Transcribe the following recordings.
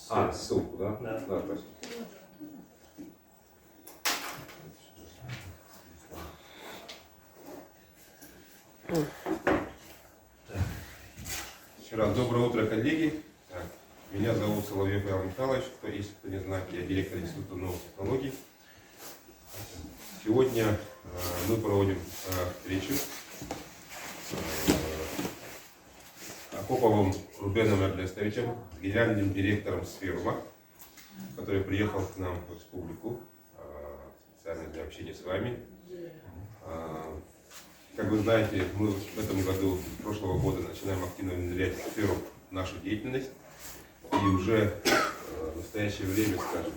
ссылку, да? Да. Да, спасибо. Еще раз доброе утро, коллеги. Так, меня зовут Соловьев Иван Михайлович, если кто не знает, я директор Института новых технологий. Сегодня мы проводим встречу с Акоповым Рубеном Эрнестовичем, генеральным директором Сферума, который приехал к нам в республику специально для общения с вами. Как вы знаете, мы в этом году, прошлого года, начинаем активно внедрять сферу в нашу деятельность. И уже в настоящее время, скажем,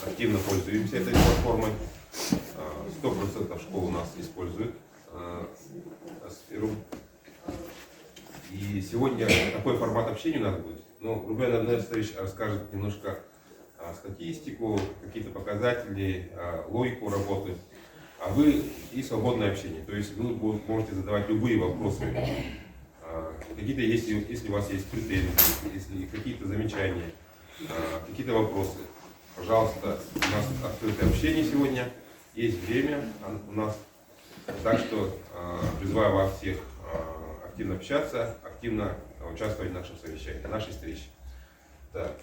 активно пользуемся этой платформой. 100% школ у нас используют сферу. И сегодня такой формат общения у нас будет. Ну, Рубен Эрнестович расскажет немножко статистику, какие-то показатели, логику работы. А вы и свободное общение. То есть вы можете задавать любые вопросы. Какие-то, если у вас есть претензии, если какие-то замечания, какие-то вопросы, пожалуйста, у нас открытое общение сегодня, есть время у нас. Так что призываю вас всех активно общаться, активно участвовать в нашем совещании, в нашей встрече. Так,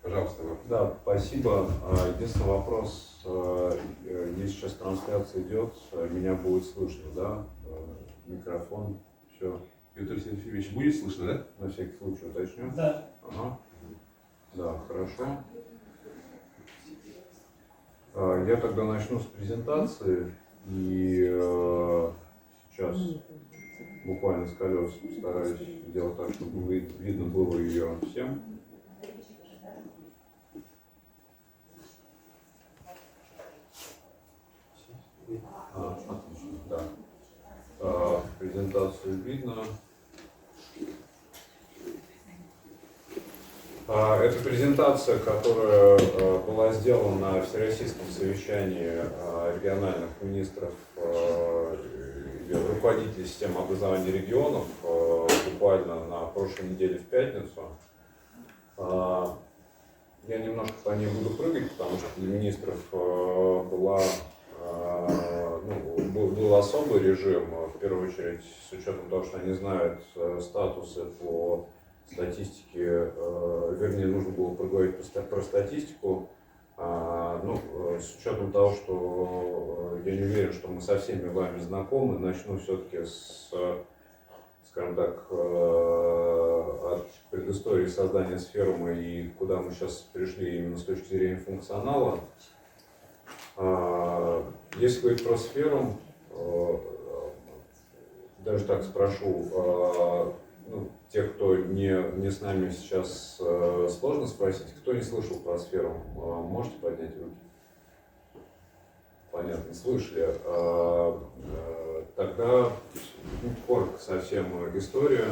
пожалуйста, вам. Да, спасибо. Единственный вопрос, если сейчас трансляция идет, меня будет слышно, да? Микрофон, все. Петр Сергеевич, будет слышно, да? На всякий случай уточню. Да. Ага. Да, хорошо. Я тогда начну с презентации и сейчас буквально с колес постараюсь сделать так, чтобы видно было ее всем. Отлично, да. Презентацию видно. Это презентация, которая была сделана на Всероссийском совещании региональных министров и руководителей системы образования регионов буквально на прошлой неделе в пятницу. Я немножко по ней буду прыгать, потому что для министров был особый режим, в первую очередь, с учетом того, что они знают статусы по статистике, вернее, нужно было проговорить про статистику. С учетом того, что я не уверен, что мы со всеми вами знакомы, начну все-таки с, скажем так, от предыстории создания Сферума и куда мы сейчас пришли именно с точки зрения функционала. Если говорить про Сферум, даже так спрошу, тех, кто не с нами сейчас, сложно спросить, кто не слышал про Сферум, можете поднять руки? Понятно, слышали. Тогда коротко совсем история.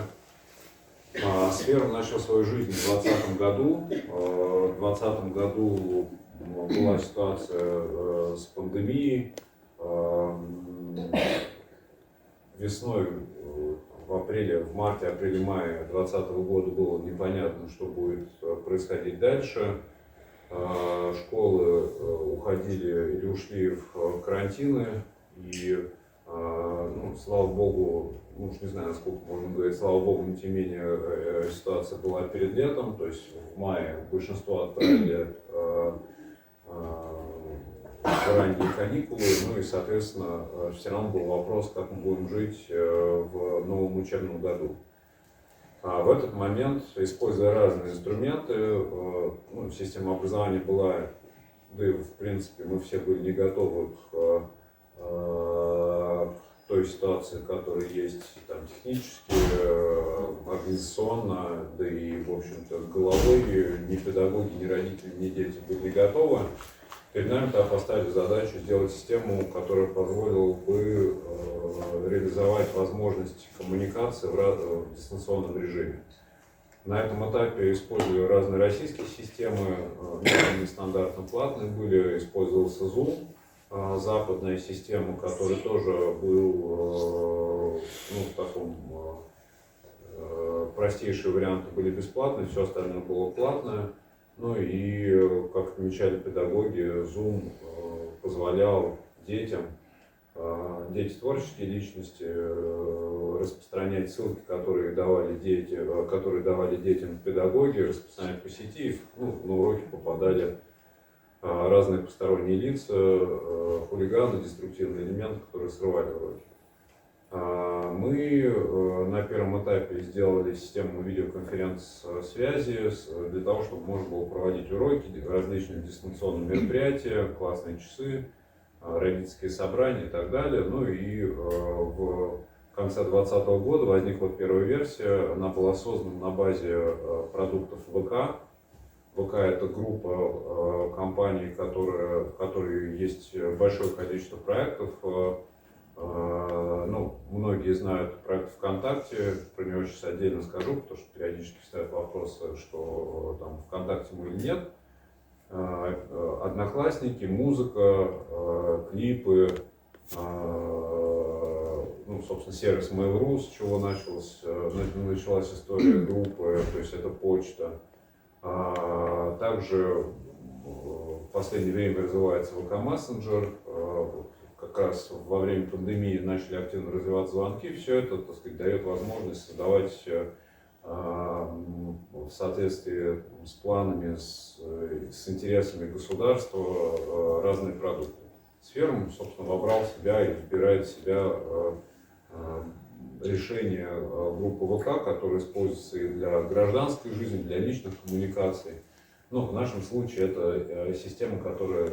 Сферум начал свою жизнь в 2020 году. В 2020 году была ситуация с пандемией. Весной, в марте, апреле-мае 2020 года было непонятно, что будет происходить дальше. Школы уходили или ушли в карантины, и, слава богу, уж не знаю, насколько можно говорить, слава богу, но тем не менее ситуация была перед летом, то есть в мае большинство отправили в ранние каникулы, и, соответственно, все равно был вопрос, как мы будем жить в новом учебном году. В этот момент, используя разные инструменты, система образования была, да и в принципе мы все были не готовы к той ситуации, которая есть там технически, организационно, да и, в общем-то, головой ни педагоги, ни родители, ни дети были не готовы. Перед нами тогда поставили задачу сделать систему, которая позволила бы реализовать возможность коммуникации в дистанционном режиме. На этом этапе использовали разные российские системы, нестандартно платные были, использовался Zoom, западная система, который тоже был в таком простейшие варианты были бесплатные, все остальное было платное. Ну и, как отмечали педагоги, Zoom позволял детям, дети творческие личности, распространять ссылки, которые давали детям педагоги, распространять по сети. Ну, на уроки попадали разные посторонние лица, хулиганы, деструктивные элементы, которые срывали уроки. Мы на первом этапе сделали систему видеоконференц-связи для того, чтобы можно было проводить уроки, различные дистанционные мероприятия, классные часы, родительские собрания и так далее. Ну и в конце 2020 года возникла первая версия, она была создана на базе продуктов ВК. ВК — это группа компаний, в которой есть большое количество проектов. Ну, многие знают проект ВКонтакте, про него сейчас отдельно скажу, потому что периодически ставят вопросы, что там ВКонтакте мы или нет. Одноклассники, музыка, клипы, ну, собственно, сервис Mail.ru, с чего началась история группы, то есть это почта. Также в последнее время развивается ВК Мессенджер. Как раз во время пандемии начали активно развиваться звонки. Все это, так сказать, дает возможность создавать в соответствии с планами, с интересами государства разные продукты. Сферум, собственно, вобрал в себя и выбирает в себя решение группы ВК, которая используется и для гражданской жизни, для личных коммуникаций. Но в нашем случае это система, которая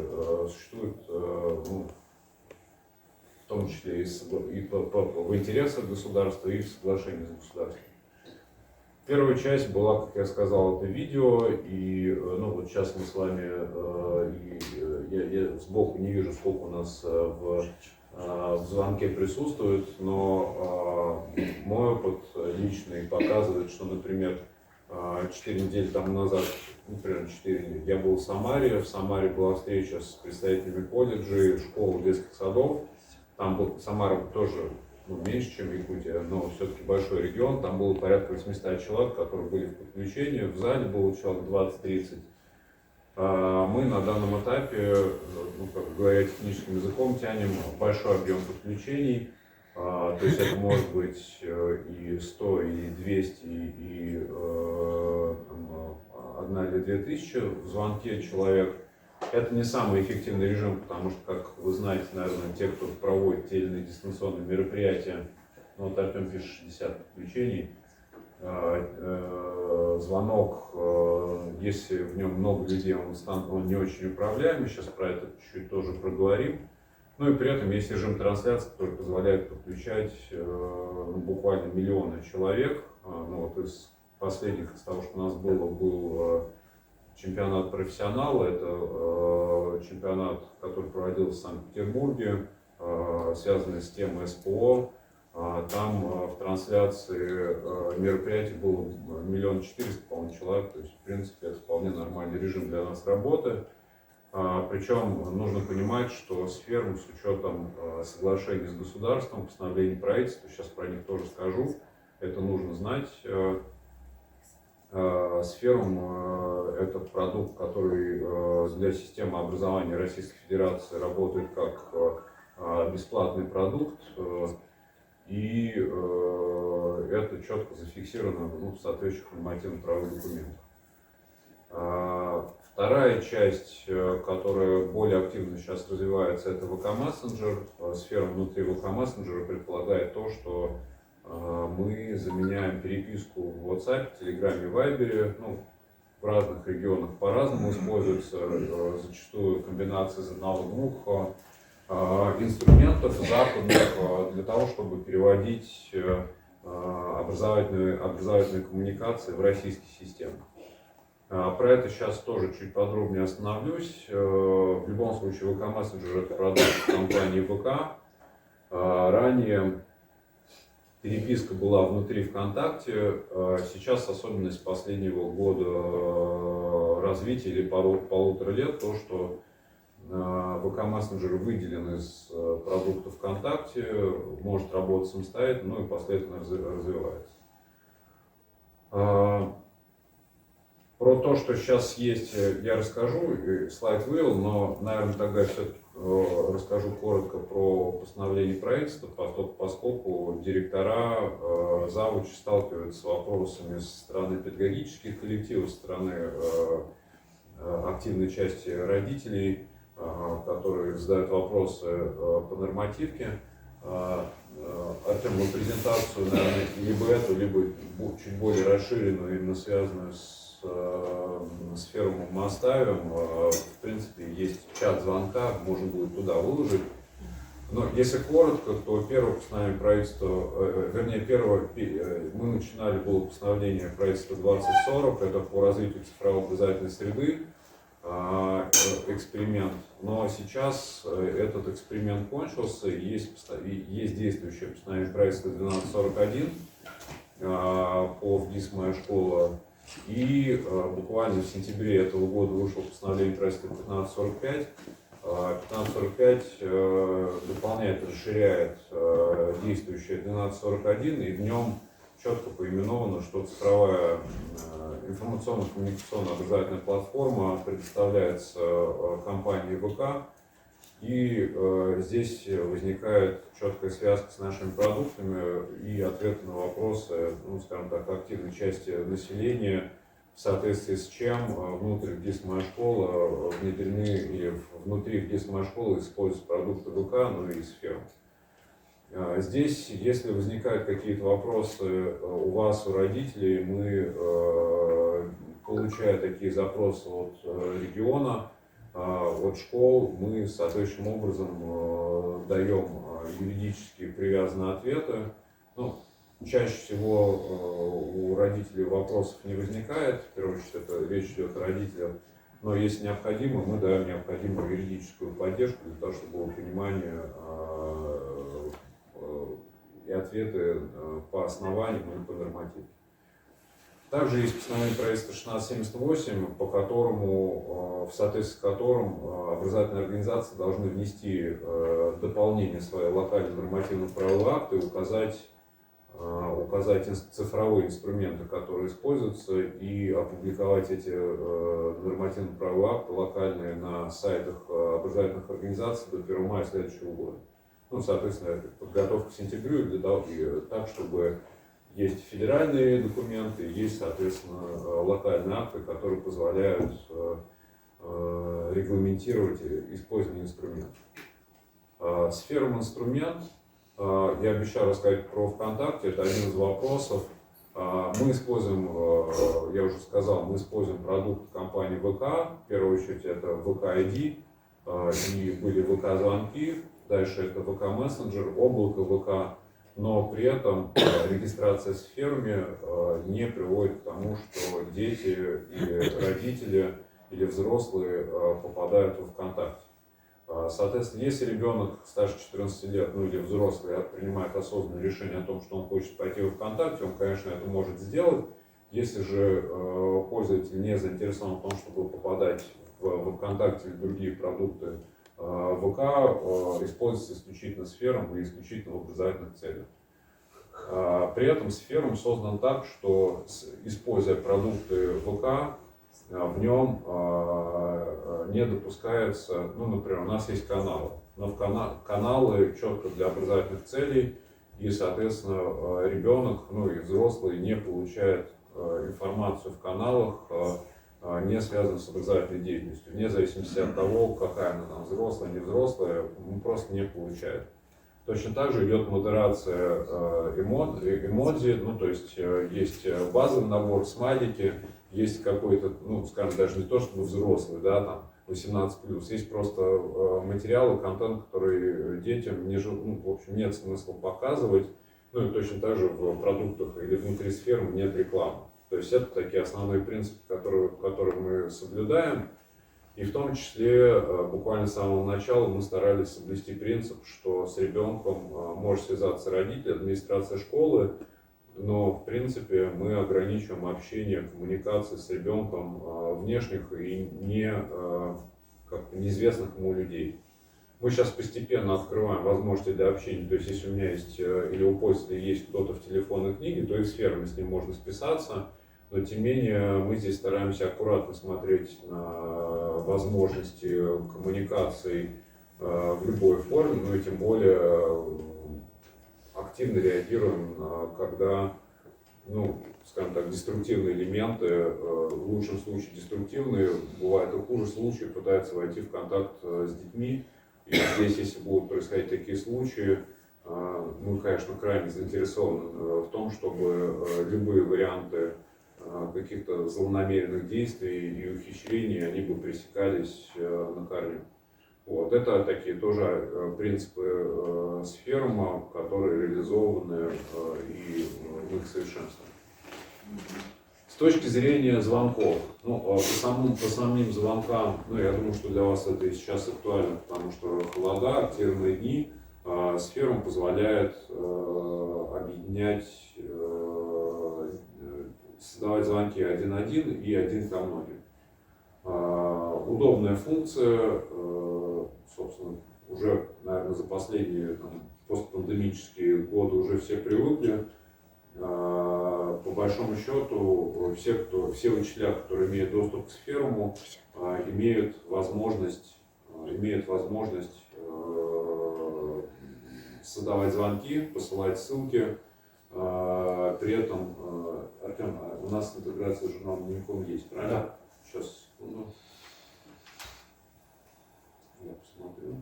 существует, ну, в том числе в интересах государства и в соглашении с государством. Первая часть была, как я сказал, это видео, и ну, вот сейчас мы с вами, я сбоку не вижу, сколько у нас в звонке присутствует, но мой опыт личный показывает, что, например, 4 недели тому назад, например, 4 недели, я был в Самаре была встреча с представителями колледжей, школ, детских садов. Там был, Самара тоже меньше, чем Якутия, но все-таки большой регион. Там было порядка 800 человек, которые были в подключении. В зале было человек 20-30. Мы на данном этапе, ну, как говоря техническим языком, тянем большой объем подключений. То есть это может быть и 100, и 200, и 1 или 2 тысячи в звонке человек. Это не самый эффективный режим, потому что, как вы знаете, наверное, те, кто проводит те или иные дистанционные мероприятия, ну, вот Артем пишет 60 подключений, звонок, если в нем много людей, он не очень управляемый, сейчас про это чуть-чуть тоже проговорим. Ну и при этом есть режим трансляции, который позволяет подключать буквально миллионы человек. Ну, вот из последних, из того, что у нас был чемпионат профессионала, это чемпионат, который проводился в Санкт-Петербурге, связанный с темой СПО. Там в трансляции мероприятий было 1 400 000, по-моему, человек, то есть, в принципе, это вполне нормальный режим для нас работы. Причем нужно понимать, что Сферум с учетом соглашений с государством, постановлений правительства, сейчас про них тоже скажу, это нужно знать. Сферум — это продукт, который для системы образования Российской Федерации работает как бесплатный продукт, и это четко зафиксировано в соответствующих нормативно-правовых документах. Вторая часть, которая более активно сейчас развивается, это ВК Мессенджер. Сфера внутри ВК Мессенджера предполагает то, что мы заменяем переписку в WhatsApp, Telegram и Viber. Ну, в разных регионах по-разному используется, зачастую комбинация из 1-2 инструментов западных для того, чтобы переводить образовательные коммуникации в российские системы. Про это сейчас тоже чуть подробнее остановлюсь. В любом случае, ВК Мессенджер — это продукт компании ВК. Ранее переписка была внутри ВКонтакте. Сейчас особенность последнего года развития или полутора лет то, что ВК Мессенджер выделен из продукта ВКонтакте, может работать самостоятельно, ну и последовательно развивается. Про то, что сейчас есть, я расскажу, слайд вывел, но, наверное, тогда все-таки расскажу коротко про постановление правительства, поскольку директора, завучи сталкиваются с вопросами со стороны педагогических коллективов, со стороны активной части родителей, которые задают вопросы по нормативке. Артем, мы презентацию, наверное, либо эту, либо чуть более расширенную, именно связанную с сферу мы оставим. В принципе, есть чат звонка, можно будет туда выложить. Но если коротко, то первое постановление правительства, мы начинали, было постановление правительства 2040, это по развитию цифровой образовательной среды, эксперимент. Но сейчас этот эксперимент кончился, и есть действующее постановление правительства 1241 по ВГИС «Моя школа». И буквально в сентябре этого года вышло постановление правительства 1545. 1545 дополняет, расширяет действующее 1241, и в нем четко поименовано, что цифровая информационно-коммуникационная образовательная платформа предоставляется компанией ВК. И здесь возникает четкая связка с нашими продуктами и ответы на вопросы, ну, скажем так, активной части населения, в соответствии с чем внутрь ВГИС «Моя школа» внедрены или внутри ВГИС «Моя школа» используются продукты ВК, ну и сферу. Здесь, если возникают какие-то вопросы у вас, у родителей, мы, получая такие запросы от региона, от школ, мы соответствующим образом даем юридически привязанные ответы. Ну, чаще всего у родителей вопросов не возникает, в первую очередь это речь идет о родителях, но если необходимо, мы даем необходимую юридическую поддержку для того, чтобы было понимание и ответы по основаниям и по нормативам. Также есть постановление правительства 1678, по которому, в соответствии с которым образовательные организации должны внести дополнение в свои локальные нормативно-правовые акты и указать цифровые инструменты, которые используются, и опубликовать эти нормативно-правовые акты локальные на сайтах образовательных организаций до 1 мая следующего года. Ну, соответственно, это подготовка к сентябрю, так, чтобы есть федеральные документы, есть, соответственно, локальные акты, которые позволяют регламентировать использование инструментов. Сферум инструмент. Я обещал рассказать про ВКонтакте, это один из вопросов. Мы используем, я уже сказал, мы используем продукт компании ВК. В первую очередь это ВК ID, и были ВК звонки, дальше это ВК мессенджер, облако ВК. Но при этом регистрация с ферме не приводит к тому, что дети или родители или взрослые попадают в ВКонтакте. Соответственно, если ребенок старше 14 лет, ну или взрослый, принимает осознанное решение о том, что он хочет пойти в ВКонтакте, он, конечно, это может сделать. Если же пользователь не заинтересован в том, чтобы попадать в ВКонтакте или другие продукты ВК, используется исключительно сфером и исключительно в образовательных целях. При этом сфером создан так, что, используя продукты ВК, в нем не допускается, ну, например, у нас есть каналы, но каналы четко для образовательных целей, и, соответственно, ребенок, ну и взрослый не получает информацию в каналах, не связанную с образовательной деятельностью, вне зависимости от того, какая она там, взрослая, не взрослая, он просто не получает. Точно так же идет модерация эмодзи, ну то есть есть базовый набор, смайлики, есть какой-то, ну скажем, даже не то, чтобы взрослый, да, там 18+, есть просто материалы, контент, который детям ну, в общем, нет смысла показывать, ну и точно так же в продуктах или внутри сферы нет рекламы. То есть это такие основные принципы, которые мы соблюдаем. И в том числе, буквально с самого начала мы старались соблюсти принцип, что с ребенком может связаться родитель, администрация школы, но в принципе мы ограничиваем общение, коммуникации с ребенком внешних и неизвестных ему людей. Мы сейчас постепенно открываем возможности для общения, то есть если у меня есть или у пользователя есть кто-то в телефонной книге, то и в сферме с ним можно списаться. но тем не менее мы здесь стараемся аккуратно смотреть на возможности коммуникаций в любой форме, ну и тем более активно реагируем, когда, ну, скажем так, деструктивные элементы, в лучшем случае деструктивные, бывает и хуже случаи, пытаются войти в контакт с детьми. И здесь, если будут происходить такие случаи, мы, конечно, крайне заинтересованы в том, чтобы любые варианты каких-то злонамеренных действий и ухищрений, они бы пресекались на корню. Вот. Это такие тоже принципы сферма, которые реализованы и в их совершенстве. С точки зрения звонков, ну, по самим звонкам, ну, я думаю, что для вас это и сейчас актуально, потому что холода, активные дни, сферум позволяет объединять, создавать звонки 1-1 и 1 ко многим. Удобная функция, собственно, уже, наверное, за последние постпандемические годы уже все привыкли. По большому счету, все учителя, которые имеют доступ к сферуму, имеют возможность создавать звонки, посылать ссылки. При этом, Артем, у нас интеграция с журналом Unicom есть, правильно? Да. Сейчас, секунду. Я посмотрю.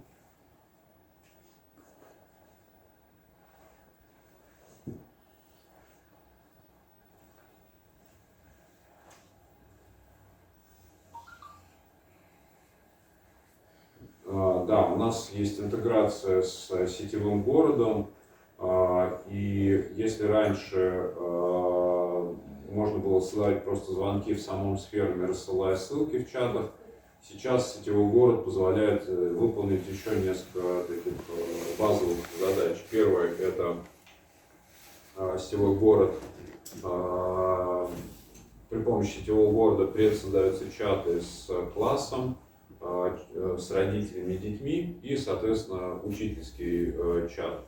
Да, у нас есть интеграция с сетевым городом, и если раньше можно было ссылать просто звонки в самом сферуме, рассылая ссылки в чатах, сейчас сетевой город позволяет выполнить еще несколько таких базовых задач. Первое — это сетевой город. При помощи сетевого города создаются чаты с классом, с родителями и детьми и, соответственно, учительский чат.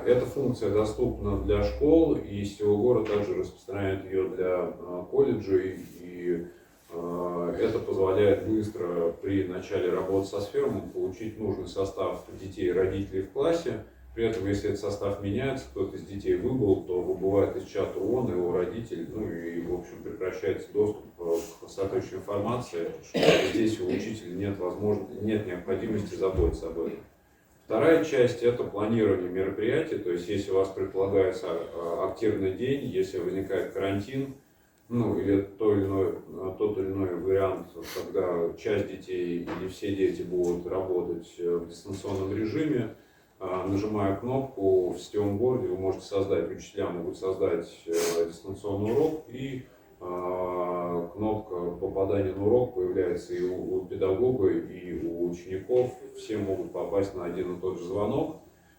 Эта функция доступна для школ, и сетевой город также распространяет ее для колледжей. И это позволяет быстро при начале работы со сферумом получить нужный состав детей и родителей в классе. При этом, если этот состав меняется, кто-то из детей выбыл, то выбывает из чата он, его родитель, ну и, в общем, прекращается доступ к соответствующей информации. Здесь у учителя нет необходимости заботиться об этом. Вторая часть — это планирование мероприятий, то есть если у вас предполагается активный день, если возникает карантин, ну или тот или иной вариант, когда часть детей или все дети будут работать в дистанционном режиме, нажимая кнопку в сетевом городе, вы можете создать, учителя могут создать дистанционный урок, и кнопка попадания на урок появляется и у педагога, и у учеников. Все могут попасть на один и тот же звонок,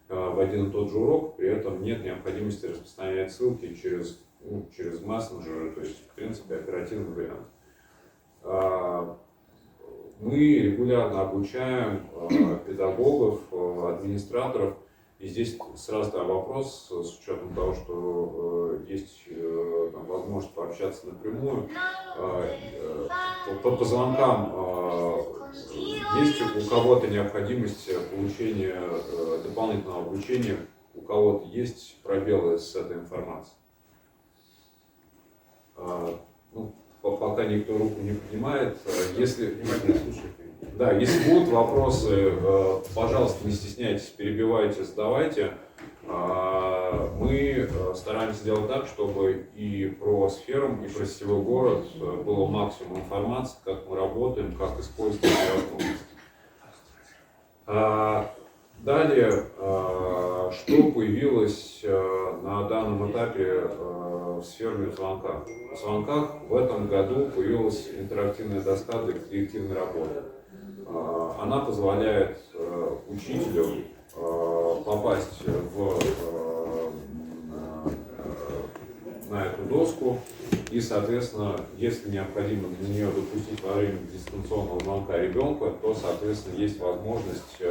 в один и тот же урок, при этом нет необходимости распространять ссылки через мессенджеры, то есть, в принципе, оперативный вариант. Мы регулярно обучаем педагогов, администраторов, и здесь сразу вопрос, с учетом того, что есть возможность пообщаться напрямую. По звонкам есть у кого-то необходимость получения дополнительного обучения, у кого-то есть пробелы с этой информацией. Пока никто руку не поднимает, если будут вопросы, пожалуйста, не стесняйтесь, перебивайте, задавайте. Мы стараемся делать так, чтобы и про сферум, и про сетевой город было максимум информации, как мы работаем, как используем возможности. Далее, что появилось на данном этапе в сферных звонках? В звонках в этом году появилась интерактивная доска для коллективной работы. Она позволяет учителю попасть на эту доску и, соответственно, если необходимо на нее допустить во время дистанционного звонка ребенка, то, соответственно, есть возможность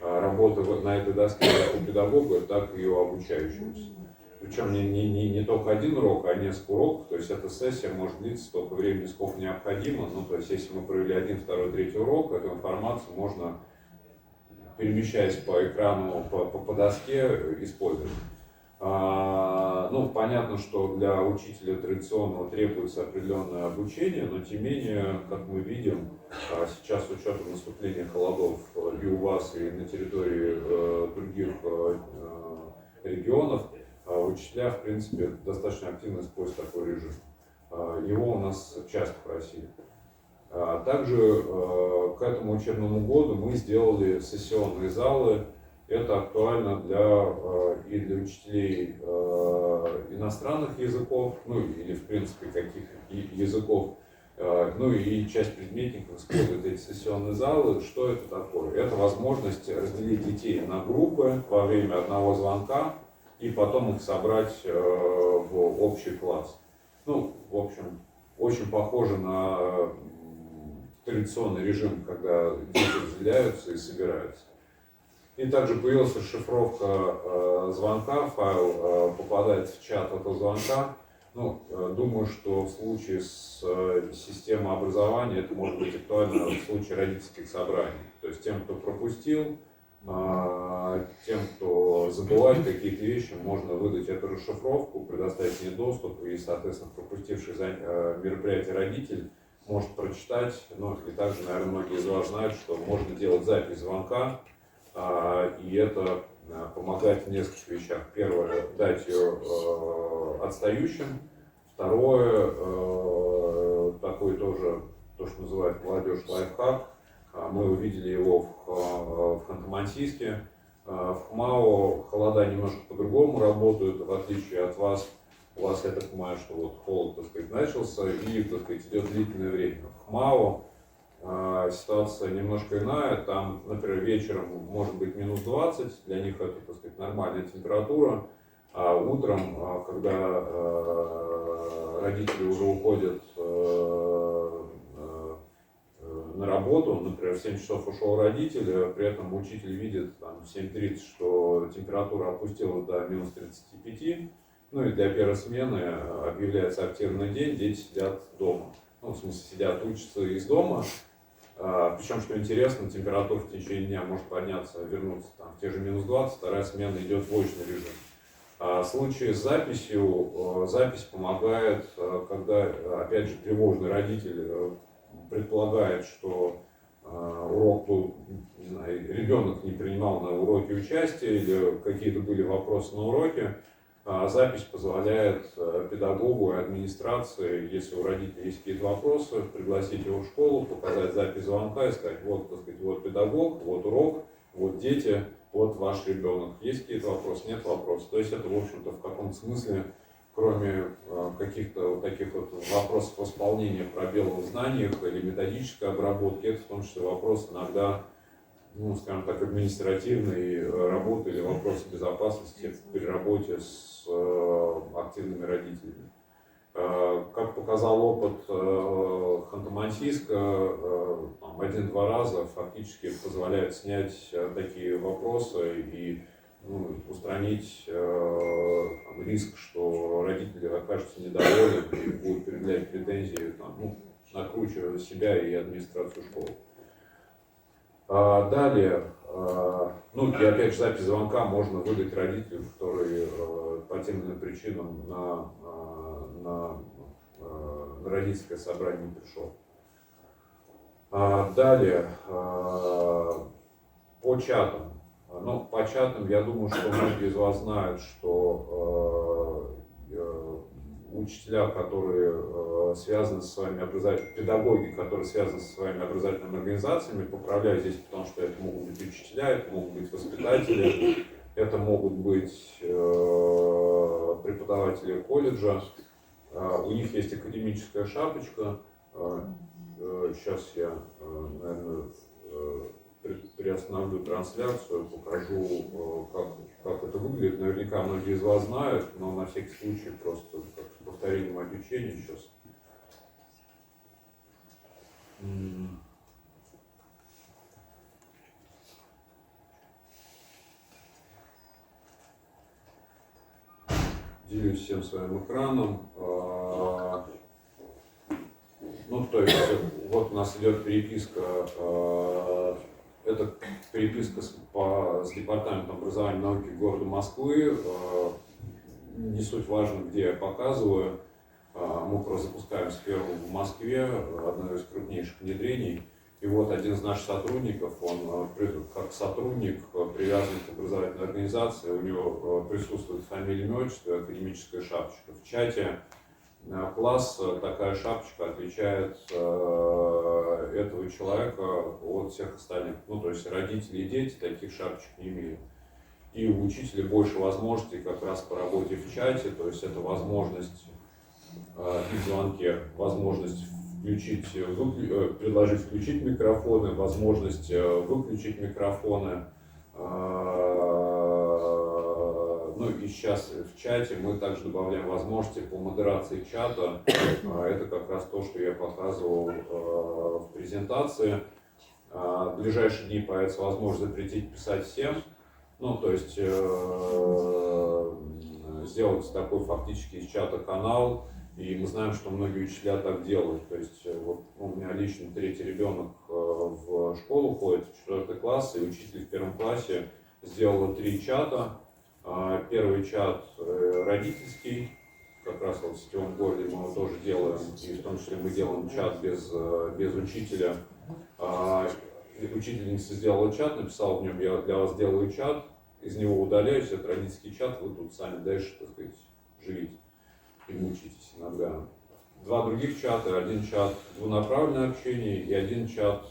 работы на этой доске как у педагога, так и у обучающегося. Причем не только один урок, а несколько уроков. То есть эта сессия может длиться столько времени, сколько необходимо. Ну, то есть если мы провели один, второй, третий урок, эту информацию можно, перемещаясь по экрану, по доске, использовать. Ну, понятно, что для учителя традиционного требуется определенное обучение, но тем не менее, как мы видим, сейчас с учетом наступления холодов и у вас, и на территории других регионов, учителя, в принципе, достаточно активно используют такой режим. Его у нас часто в России. Также к этому учебному году мы сделали сессионные залы. Это актуально и для учителей иностранных языков, ну или в принципе каких языков, ну и часть предметников использует эти сессионные залы. Что это такое? Это возможность разделить детей на группы во время одного звонка и потом их собрать в общий класс. Ну, в общем, очень похоже на традиционный режим, когда дети разделяются и собираются. И также появилась расшифровка звонка, файл попадает в чат этого звонка. Ну, думаю, что в случае с системой образования это может быть актуально в случае родительских собраний. То есть тем, кто пропустил, тем, кто забывает какие-то вещи, можно выдать эту расшифровку, предоставить ей доступ, и, соответственно, пропустивший мероприятие родитель может прочитать. Ну, и также, наверное, многие из вас знают, что можно делать запись звонка, и это помогает в нескольких вещах. Первое, дать ее отстающим. Второе, такой тоже, то, что называют молодежь лайфхак. Мы увидели его в Ханты-Мансийске. В ХМАО холода немножко по-другому работают, в отличие от вас. У вас, я так понимаю, что вот холод, так сказать, начался и, так сказать, идет длительное время. В ХМАО ситуация немножко иная. Там, например, вечером может быть минус 20, для них это, так сказать, нормальная температура. А утром, когда родители уже уходят на работу, например, в 7 часов ушел родитель, при этом учитель видит там, в 7:30, что температура опустилась до минус 35, ну и для первой смены объявляется активный день, дети сидят дома. Ну, в смысле, сидят, учатся из дома. Причем, что интересно, температура в течение дня может подняться, вернуться там, в те же минус 20, вторая смена идет в очный режим. В случае с записью, запись помогает, когда, опять же, тревожный родитель предполагает, что урок был, не знаю, ребенок не принимал на уроке участия или какие-то были вопросы на уроке, запись позволяет педагогу и администрации, если у родителей есть какие-то вопросы, пригласить его в школу, показать запись звонка и сказать, вот, так сказать, вот педагог, вот урок, вот дети, вот ваш ребенок. Есть какие-то вопросы, нет вопросов. То есть это, в общем-то, в каком-то смысле, кроме каких-то вот таких вот вопросов восполнения пробелов в знаниях или методической обработки, это в том числе вопрос иногда, ну, скажем так, административной работы или вопросы безопасности при работе с активными родителями. Как показал опыт Ханты-Мансийска, один-два раза фактически позволяет снять такие вопросы и устранить риск, что родители окажутся недовольны и будут предъявлять претензии, накручивая себя и администрацию школы. Далее, и опять же запись звонка можно выдать родителю, который по тем или иным причинам на родительское собрание не пришел. Далее, по чатам. По чатам, я думаю, что многие из вас знают, что учителя, которые связаны со своими педагоги, которые связаны со своими образовательными организациями, поправляю здесь, потому что это могут быть учителя, это могут быть воспитатели, это могут быть преподаватели колледжа. У них есть академическая шапочка. Сейчас я, наверное, приостановлю трансляцию, покажу, как это выглядит. Наверняка многие из вас знают, но на всякий случай просто как повторение моего обучения сейчас. делюсь всем своим экраном. Ну, то есть, вот у нас идет переписка. Это переписка с Департаментом образования и науки города Москвы. Не суть важно, где я показываю. Мы просто запускаем сферу в Москве, одно из крупнейших внедрений. И вот один из наших сотрудников, он как сотрудник привязан к образовательной организации, у него присутствует фамилия, имя, отчество, академическая шапочка. В чате класс такая шапочка отличает этого человека от всех остальных. Ну, то есть родители и дети таких шапочек не имеют. И у учителя больше возможностей как раз по работе в чате, то есть это возможность и в звонке, возможность предложить включить микрофоны, возможность выключить микрофоны. Ну и сейчас в чате мы также добавляем возможности по модерации чата. Это как раз то, что я показывал в презентации. В ближайшие дни появится возможность запретить писать всем. Ну, то есть сделать такой фактически из чата канал. И мы знаем, что многие учителя так делают. То есть вот, у меня лично 3-й ребенок в школу ходит, в 4 класс, и учитель в 1 классе сделала 3 чата. Первый чат родительский, как раз вот в сетевом городе мы его тоже делаем, и в том числе мы делаем чат без учителя. Учительница сделала чат, написала в нем: я для вас делаю чат, из него удаляюсь, это родительский чат, вы тут сами дальше, так сказать, живите и мучитесь иногда. 2 других чата, один чат двунаправленное общение и один чат,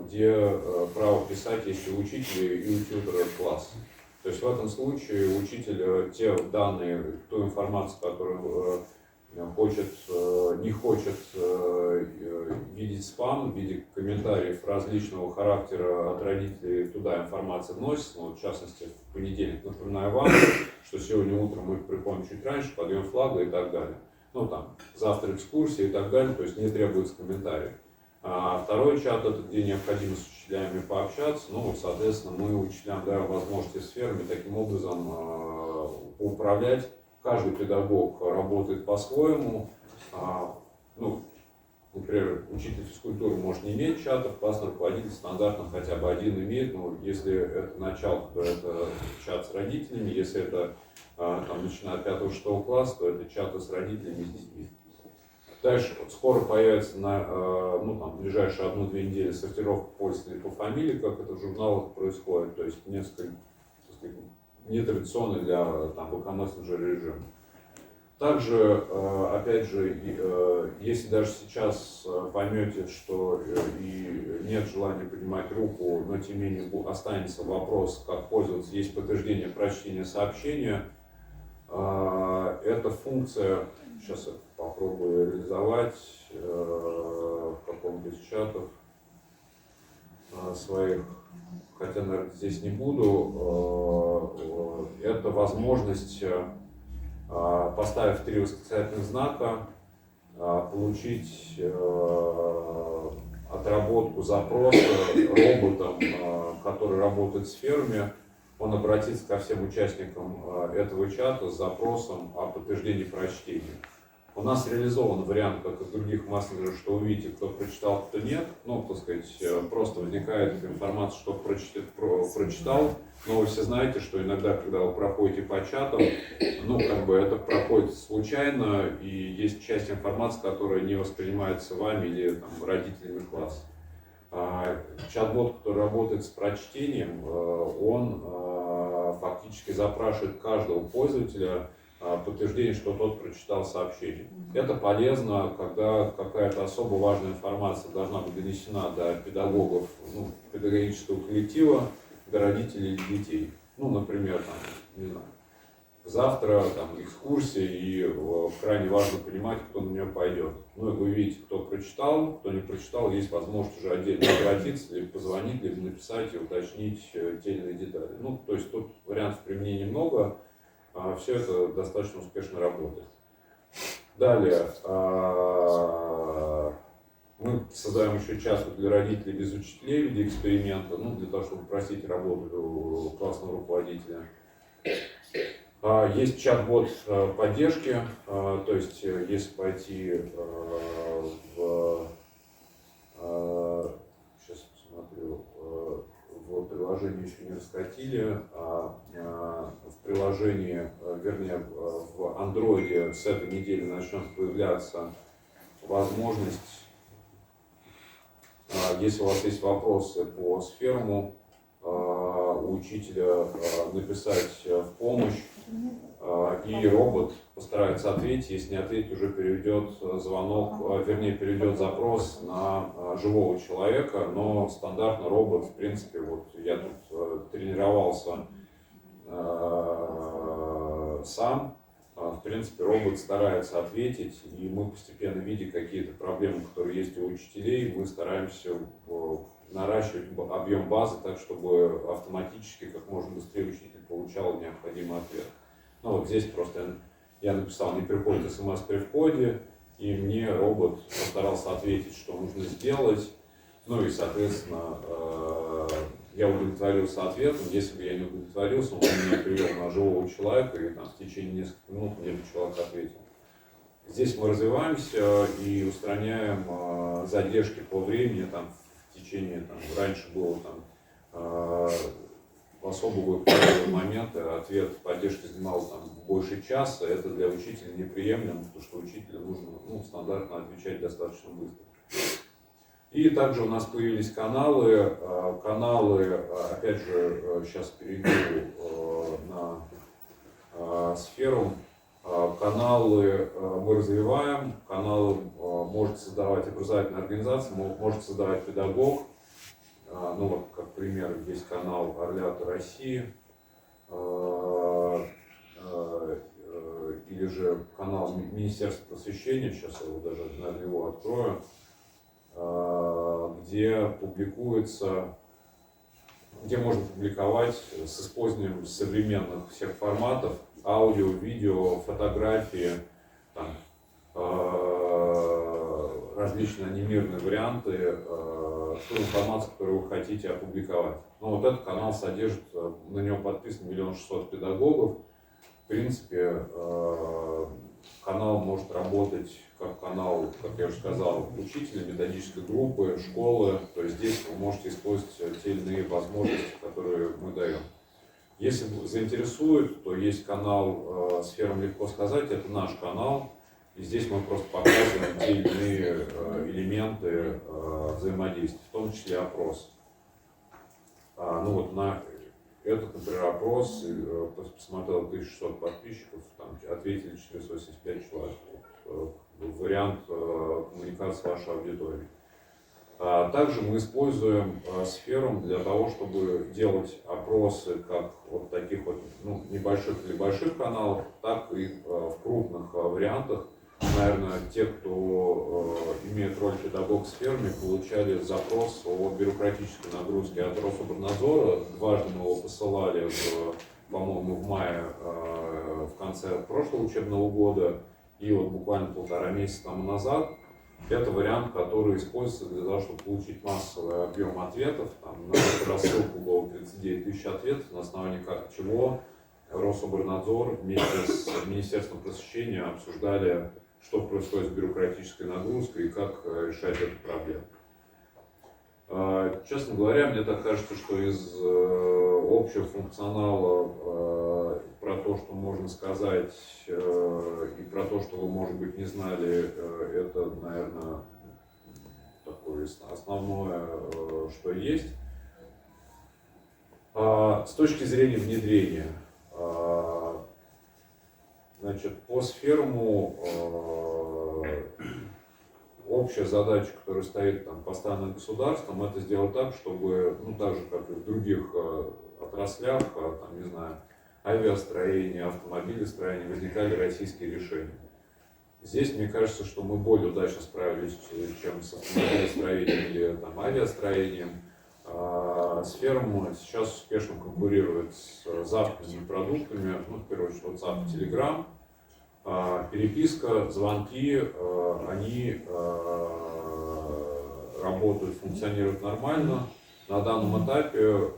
где право писать есть и у учителя, и у тьютера класса. То есть в этом случае учитель те данные, ту информацию, которую не хочет видеть спам, в виде комментариев различного характера от родителей, туда информация вносится. Ну, в частности, в понедельник напоминаю вам, что сегодня утром мы приходим чуть раньше, подъем флага и так далее. Ну там, завтра экскурсия и так далее, то есть не требуется комментариев. А второй чат — это где необходимо с учителями пообщаться. Ну, вот, соответственно, мы учителям даем возможности сферами таким образом управлять. Каждый педагог работает по-своему. Ну, например, учитель физкультуры может не иметь чатов, классный руководитель стандартно хотя бы один имеет. Но если это начало, то это чат с родителями. Если это там, начиная от 5-6 класса, то это чаты с родителями и с детьми. Дальше скоро появится в ближайшие 1-2 недели сортировка пользователей по фамилии, как это в журналах происходит. То есть несколько, так сказать, нетрадиционный для ВК-мессенджера режим. Также, опять же, если даже сейчас поймете, что и нет желания поднимать руку, но тем не менее останется вопрос, как пользоваться, есть подтверждение прочтения сообщения. Эта функция, сейчас я попробую реализовать в каком-то из чатов своих, хотя, наверное, здесь не буду. Это возможность, поставив 3 восклицательных знака, получить отработку запроса роботом, который работает с фермами. Он обратится ко всем участникам этого чата с запросом о подтверждении прочтения. У нас реализован вариант, как и в других мессенджерах, что вы видите, кто прочитал, кто нет. Ну, так сказать, просто возникает информация, что прочитал. Но вы все знаете, что иногда, когда вы проходите по чатам, это проходит случайно, и есть часть информации, которая не воспринимается вами или родителями класса. Чат-бот, который работает с прочтением, он фактически запрашивает каждого пользователя подтверждение, что тот прочитал сообщение. Это полезно, когда какая-то особо важная информация должна быть донесена до педагогов, педагогического коллектива, до родителей или детей. Ну, например, завтра экскурсия, и крайне важно понимать, кто на нее пойдет. Ну, и вы видите, кто прочитал, кто не прочитал, есть возможность уже отдельно обратиться, либо позвонить, либо написать и уточнить те или иные детали. Ну, то есть тут вариантов применения много. Все это достаточно успешно работает. Далее, мы создаем еще чат для родителей без учителей в виде эксперимента, для того, чтобы упростить работу классного руководителя. Есть чат-бот поддержки, то есть если пойти сейчас посмотрю, в приложении еще не раскатили, в приложении, вернее в Андроиде с этой недели начнет появляться возможность, если у вас есть вопросы по сферму, у учителя написать в помощь, и робот постарается ответить. Если не ответит, уже переведет звонок, вернее переведет запрос на живого человека, но стандартно робот, в принципе, вот я тут тренировался сам, в принципе, робот старается ответить, и мы постепенно, видя какие-то проблемы, которые есть у учителей, мы стараемся наращивать объем базы так, чтобы автоматически как можно быстрее учитель получал необходимый ответ. Ну вот здесь просто я написал, не приходит смс при входе, и мне робот постарался ответить, что нужно сделать. Ну и, соответственно, я удовлетворился ответом. Если бы я не удовлетворился, он меня привел на живого человека, и там в течение нескольких минут мне бы человек ответил. Здесь мы развиваемся и устраняем задержки по времени, там, в течение, там, раньше было там, в особо выпадковые моменты ответ поддержки занимал там больше часа, это для учителя неприемлемо, потому что учителю нужно стандартно отвечать достаточно быстро. И также у нас появились каналы, опять же, сейчас перейду на сферу. Каналы мы развиваем, каналы может создавать образовательная организация, может создавать педагог. Ну вот, как пример, есть канал Орлята России, или же канал Министерства просвещения, сейчас я его даже на него открою, где публикуется, где можно публиковать с использованием современных всех форматов, аудио, видео, фотографии, там, различные анимированные варианты, ту информацию, которую вы хотите опубликовать. Но вот этот канал содержит, на него подписано 1 600 000 педагогов. В принципе, канал может работать как канал, как я уже сказал, учителя, методической группы, школы. То есть здесь вы можете использовать те или иные возможности, которые мы даем. Если заинтересует, то есть канал «Сферам легко сказать», это наш канал. И здесь мы просто показываем те или иные элементы взаимодействия, в том числе опрос. Ну вот на этот, например, опрос, посмотрел 1600 подписчиков, там ответили 485 человек. Вариант коммуникации с вашей аудиторией. Также мы используем сферу для того, чтобы делать опросы как вот таких вот небольших или больших каналов, так и в крупных вариантах. Наверное, те, кто имеет роль педагог в сферме, получали запрос о бюрократической нагрузке от Рособорнадзора. Дважды мы его посылали, по-моему, в мае, в конце прошлого учебного года, и вот буквально 1,5 месяца тому назад. Это вариант, который используется для того, чтобы получить массовый объем ответов. Там, на эту рассылку было 39 000 ответов, на основании чего Рособорнадзор вместе с Министерством просвещения обсуждали, что происходит с бюрократической нагрузкой и как решать эту проблему. Честно говоря, мне так кажется, что из общего функционала про то, что можно сказать, и про то, что вы, может быть, не знали, это, наверное, такое основное, что есть. С точки зрения внедрения, значит, по сферму общая задача, которая стоит там поставлена государством, это сделать так, чтобы, так же, как и в других отраслях, там, не знаю, авиастроение, автомобилестроение, возникали российские решения. Здесь, мне кажется, что мы более удачно справились, чем с автомобилестроением или там, авиастроением. Сферма сейчас успешно конкурирует с западными продуктами, в первую очередь WhatsApp, Telegram. Переписка, звонки, они работают, функционируют нормально. на данном этапе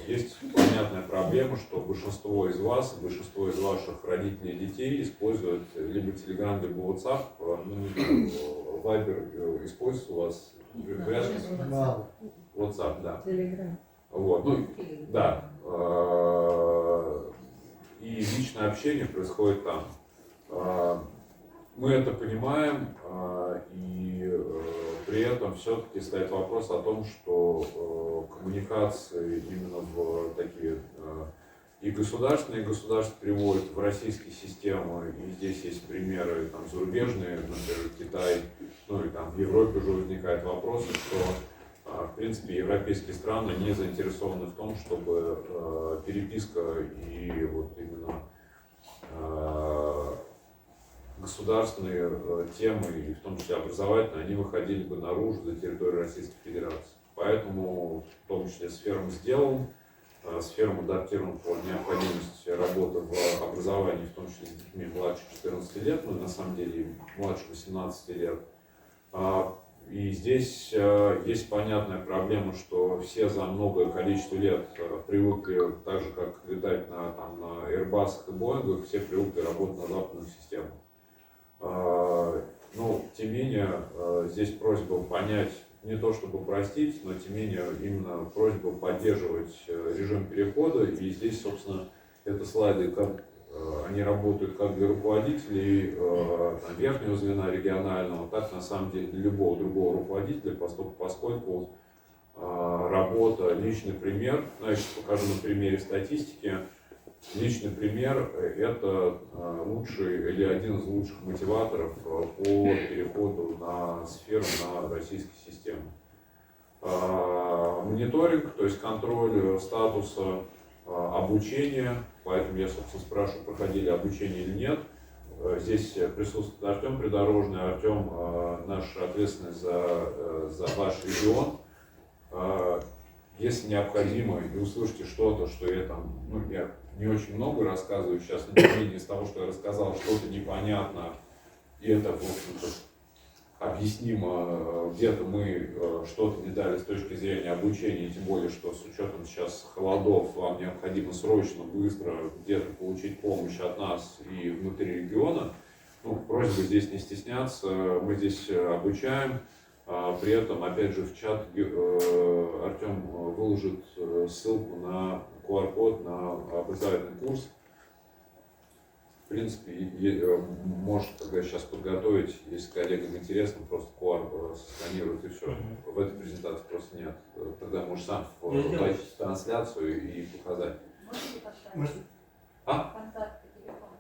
есть понятная проблема, что большинство из вас, большинство из ваших родителей и детей используют либо Telegram, либо WhatsApp, Viber используется у вас, вряд ли. WhatsApp, да. Вот, ну, да. И личное общение происходит там. Мы это понимаем, и при этом все-таки стоит вопрос о том, что коммуникации именно в такие и государственные переводят в российские системы, и здесь есть примеры там, зарубежные, например, Китай, ну и там в Европе уже возникает вопрос, что в принципе европейские страны не заинтересованы в том, чтобы переписка и вот именно государственные темы, и в том числе образовательные, они выходили бы наружу за территорию Российской Федерации. Поэтому, в том числе, сферам сделан, сферам адаптирован по необходимости работы в образовании, в том числе с детьми младше 14 лет, ну и на самом деле младше 18 лет. И здесь есть понятная проблема, что все за многое количество лет привыкли, так же как летать на Airbus и Boeing, все привыкли работать на западных системах. Но, тем не менее, здесь просьба понять, не то чтобы простить, но тем не менее именно просьба поддерживать режим перехода. И здесь, собственно, это слайды, как они работают как для руководителей верхнего звена регионального, так на самом деле для любого другого руководителя, поскольку работа, личный пример, я сейчас покажу на примере статистики. Личный пример – это лучший или один из лучших мотиваторов по переходу на сферу, на российские системы. Мониторинг, то есть контроль статуса, обучение, поэтому я, собственно, спрашиваю, проходили обучение или нет. Здесь присутствует Артем Придорожный. Артем наш ответственный за ваш регион. Если необходимо, и услышите что-то, что я там, я не очень много рассказываю сейчас, но тем не менее из того, что я рассказал, что-то непонятно, и это, в общем-то, объяснимо, где-то мы что-то не дали с точки зрения обучения, тем более, что с учетом сейчас холодов вам необходимо срочно, быстро где-то получить помощь от нас и внутри региона. Просьба здесь не стесняться, мы здесь обучаем. При этом, опять же, в чат Артем выложит ссылку на QR-код на образовательный курс. В принципе, может, когда сейчас подготовить, если коллегам интересно, просто QR сканируют и все. В этой презентации просто нет. Тогда можешь сам войти в трансляцию и показать. Можете контакты, телефон?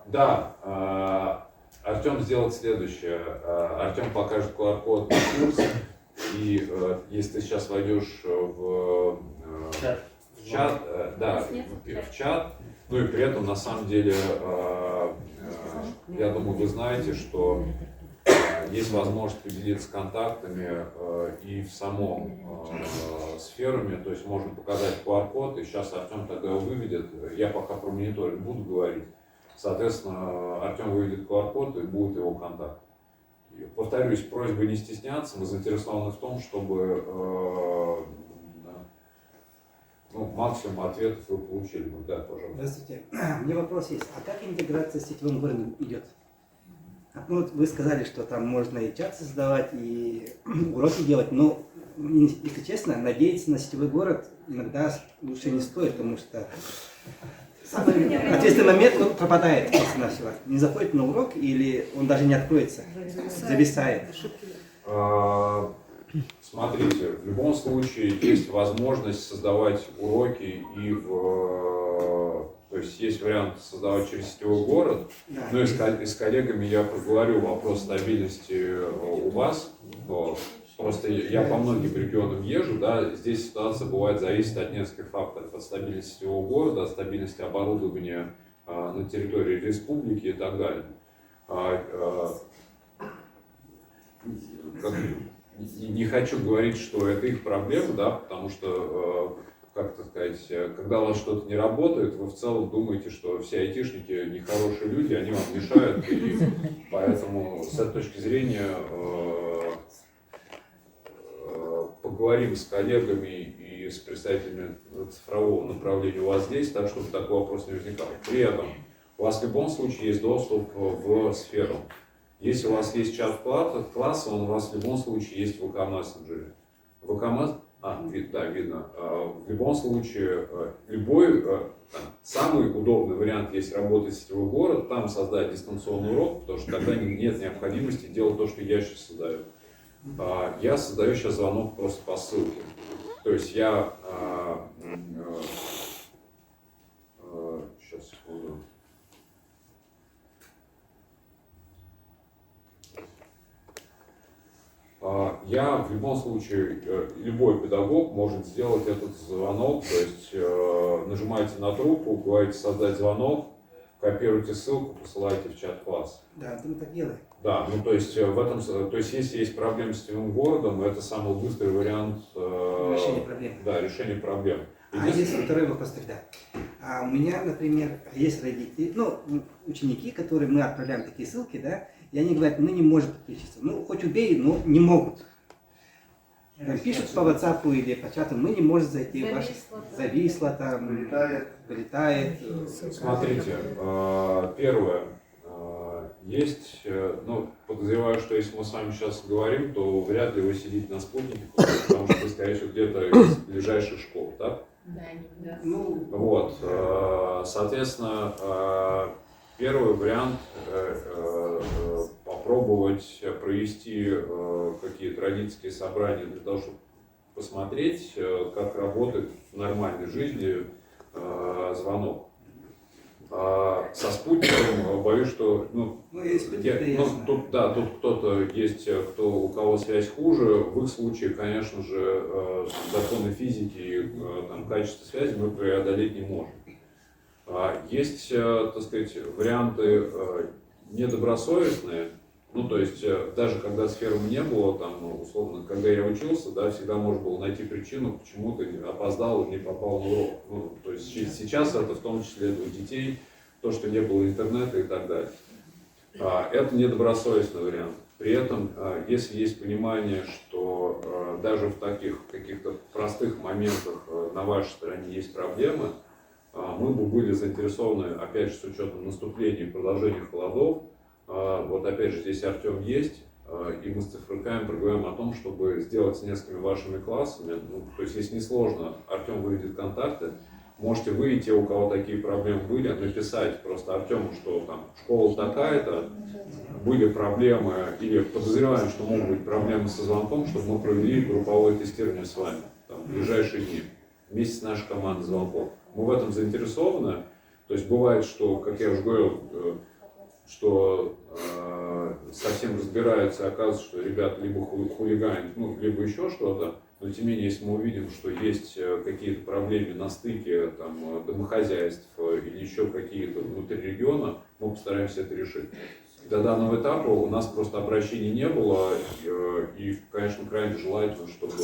Да. Артем сделает следующее. Артем покажет QR-код на курс, и если ты сейчас войдешь в чат, ну и при этом на самом деле, я думаю, вы знаете, что есть возможность поделиться контактами и в самом сферами, то есть можно показать QR-код, и сейчас Артем тогда его выведет. Я пока про мониторинг буду говорить. Соответственно, Артем выведет QR-код и будет его контакт. Повторюсь, просьба не стесняться, мы заинтересованы в том, чтобы максимум ответов вы получили. Да, пожалуйста. Здравствуйте. У меня вопрос есть. А как интеграция с сетевым городом идет? Вы сказали, что там можно и чат создавать, и уроки делать, но, если честно, надеяться на сетевой город иногда лучше не стоит, потому что самый ответственный момент пропадает просто-навсего. Не заходит на урок или он даже не откроется, зависает. Смотрите, в любом случае есть возможность создавать уроки то есть есть вариант создавать через сетевой город, Да. но и с коллегами я проговорю вопрос стабильности у вас. Просто я по многим регионам езжу, да, здесь ситуация бывает зависит от нескольких факторов, от стабильности сетевого города, от стабильности оборудования на территории республики и так далее. Не хочу говорить, что это их проблема, да, потому что, как-то сказать, когда у вас что-то не работает, вы в целом думаете, что все айтишники нехорошие люди, они вам мешают, и поэтому с этой точки зрения поговорим с коллегами и с представителями цифрового направления у вас здесь, так чтобы такой вопрос не возникал. При этом у вас в любом случае есть доступ в сферу. Если у вас есть чат класса, он у вас в любом случае есть в ВК мессенджере. ВК да, видно. В любом случае, любой самый удобный вариант, если работает сетевой город, там создать дистанционный урок, потому что тогда нет необходимости делать то, что я сейчас создаю. Я создаю сейчас звонок просто по ссылке. То есть я сейчас секунду. Я в любом случае, любой педагог может сделать этот звонок, то есть нажимаете на трубку, говорите создать звонок, копируете ссылку, посылаете в чат класс. Да, мы так делаем. Да, ну то есть если есть проблемы с сетевым городом, это самый быстрый вариант Решение проблем. Да, решения проблем. А есть второй вопрос тогда. У меня, например, есть родители, ученики, которые мы отправляем такие ссылки, да, и они говорят, мы не можем подключиться. Ну, хоть убей, но не могут. Там пишут по WhatsApp или по чату, мы не можем зайти. Зависло там, вылетает. Смотрите, первое, есть, подозреваю, что если мы с вами сейчас говорим, то вряд ли вы сидите на спутнике, потому что вы, скорее всего, где-то из ближайших школ, так? Да. Вот, соответственно, первый вариант попробовать провести какие-то родительские собрания для того, чтобы посмотреть, как работает в нормальной жизни звонок. Со спутником, боюсь, что тут кто-то есть, у кого связь хуже. В их случае, конечно же, законы физики и качество связи мы преодолеть не можем. Есть, так сказать, варианты недобросовестные. Ну, то есть, даже когда сферы не было, условно, когда я учился, да, всегда можно было найти причину, почему ты опоздал и не попал на урок. Ну, то есть, сейчас это в том числе у детей, то, что не было интернета и так далее. Это недобросовестный вариант. При этом, если есть понимание, что даже в таких каких-то простых моментах на вашей стороне есть проблемы, мы бы были заинтересованы, опять же, с учетом наступления и продолжения холодов. Вот опять же здесь Артем есть, и мы с Цифрыками проговорим о том, чтобы сделать с несколькими вашими классами. То есть, если не сложно, Артем выведет контакты, можете вы и те, у кого такие проблемы были, написать просто Артему, что там школа такая-то, были проблемы, или подозреваем, что могут быть проблемы со звонком, чтобы мы провели групповое тестирование с вами в ближайшие дни, вместе с нашей командой звонков. Мы в этом заинтересованы. То есть бывает, что, как я уже говорил, что совсем разбираются, оказывается, что ребята либо хулиганят, либо еще что-то. Но тем не менее, если мы увидим, что есть какие-то проблемы на стыке домохозяйств или еще какие-то внутри региона, мы постараемся это решить. До данного этапа у нас просто обращений не было, и, конечно, крайне желательно, чтобы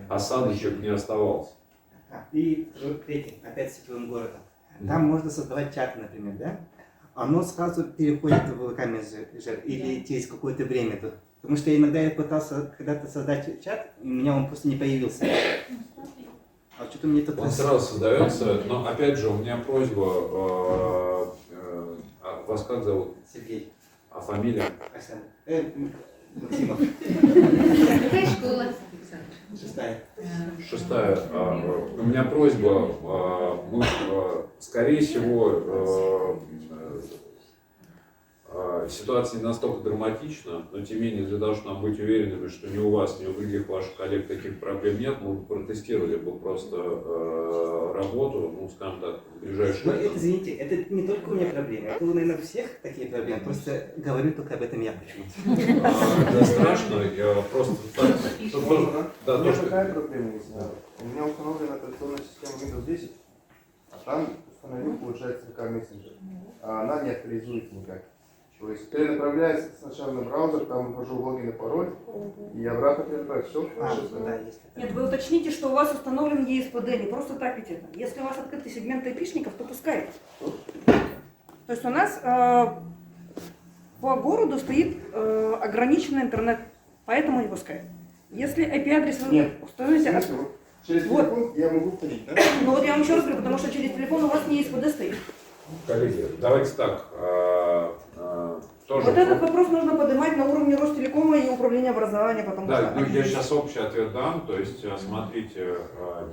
осадочек не оставался. И третий, опять сетевым городом. Там можно создавать чаты, например, да? Оно сразу переходит в ВК мессенджер или через какое-то время. Потому что иногда я пытался когда-то создать чат, и у меня он просто не появился. А что-то мне тут... Он сразу создается, но опять же у меня просьба, вас как зовут? Сергей. А фамилия? Максимов. Какая школа? 6-я. У меня просьба, мы, скорее всего, ситуация не настолько драматична, но тем не менее, для того, чтобы нам быть уверенными, что ни у вас, ни у других ваших коллег таких проблем нет, мы протестировали бы просто работу, скажем так, в ближайшие... Но это, извините, это не только у меня проблемы, это, наверное, у всех такие проблемы, просто говорю только об этом я почему-то. Это страшно, я просто... У меня такая проблема есть. У меня установлена операционная система Windows 10, а там установил, получается, ВК мессенджер, а она не авторизуется никак. То есть перенаправляется сначала на браузер, там ввожу логин и пароль, и обратно перенаправляю. Все, Нет, вы уточните, что у вас установлен ESPD, не просто так ведь это. Если у вас открытый сегмент айпишников, то пускай. То есть у нас по городу стоит ограниченный интернет, поэтому не пускай. Если IP-адрес вы Нет. установите... В смысле, вот через Вот. телефон я могу входить, да? Ну вот я вам еще раз говорю, потому что через телефон у вас не ЕСПД стоит. Коллеги, давайте так. Тоже Вот этот вопрос нужно поднимать на уровне Ростелекома и Управления образования, потому Да, что... ну я сейчас общий ответ дам. То есть, смотрите,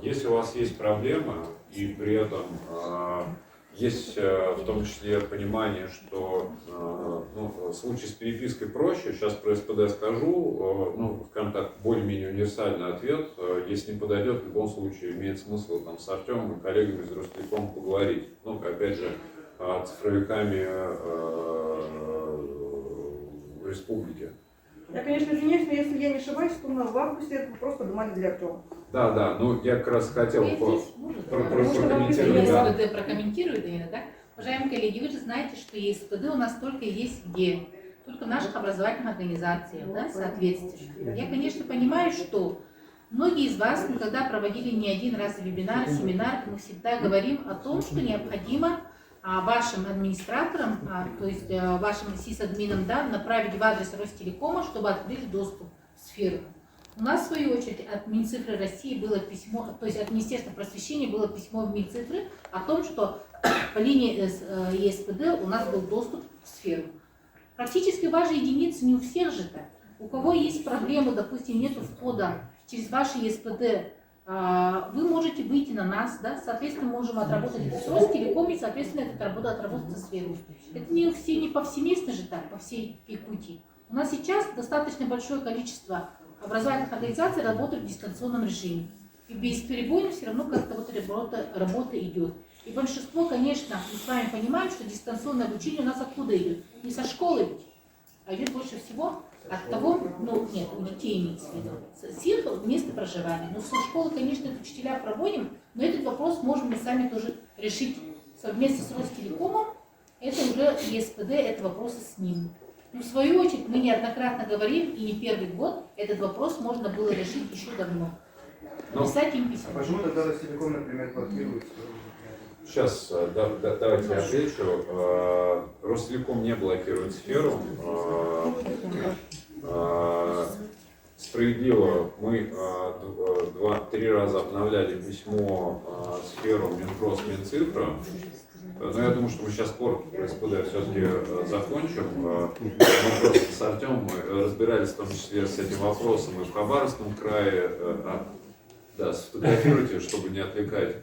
если у вас есть проблемы, и при этом есть в том числе понимание, что ну, в случае с перепиской проще, сейчас про СПД скажу, ну, скажем так, более-менее универсальный ответ. Если не подойдет, в любом случае имеет смысл там, с Артемом и коллегами из Ростелекома поговорить. Ну, опять же, цифровиками в республике. Я, конечно, извиняюсь, но если я не ошибаюсь, то в августе этот вопрос поднимали для Артема. Да, ну я как раз хотел Я здесь, может, прокомментировать. Да. ЕСПД прокомментирует, наверное, да? Уважаемые коллеги, вы же знаете, что ЕСПД у нас только есть где? Только в наших образовательных организациях, да, соответственно. Я, конечно, понимаю, что многие из вас, мы когда проводили не один раз вебинар, семинар, мы всегда говорим о том, что необходимо вашим администраторам, то есть вашим сисадминам, да, направить в адрес Ростелекома, чтобы открыли доступ в сферу. У нас, в свою очередь, от Минцифры России было письмо, то есть от Министерства просвещения было письмо в Минцифры о том, что по линии ЕСПД у нас был доступ в сферу. Практически ваши единицы не у всех же так. У кого есть проблемы, допустим, нет входа через ваши ЕСПД, вы можете выйти на нас, да, соответственно, мы можем отработать это с Ростелеком, и, соответственно, это отработать со сферой. Это не повсеместно же так, по всей Якутии. У нас сейчас достаточно большое количество образовательных организаций работают в дистанционном режиме. И бесперебойно все равно как-то вот работа идет. И большинство, конечно, мы с вами понимаем, что дистанционное обучение у нас откуда идет? Не со школы ведь, а идет больше всего от того, ну нет, у детей имеется в виду, с их места проживания. Но со школы, конечно, это учителя проводим, но этот вопрос можем мы сами тоже решить совместно с Ростелекомом. Это уже ЕСПД, это вопросы с ним. Но в свою очередь мы неоднократно говорим, и не первый год, этот вопрос можно было решить еще давно. Написать им письмо. А почему тогда Ростелеком, например, блокирует? Сейчас, давайте я отвечу. Ростелеком не блокирует сферу. Справедливо, мы 2-3 раза обновляли письмо сферу Минпрос, Минцифра. Но я думаю, что мы сейчас коротко про СПД все-таки закончим. Мы просто с Артемом разбирались в том числе с этим вопросом и в Хабаровском крае. Да, сфотографируйте, чтобы не отвлекать.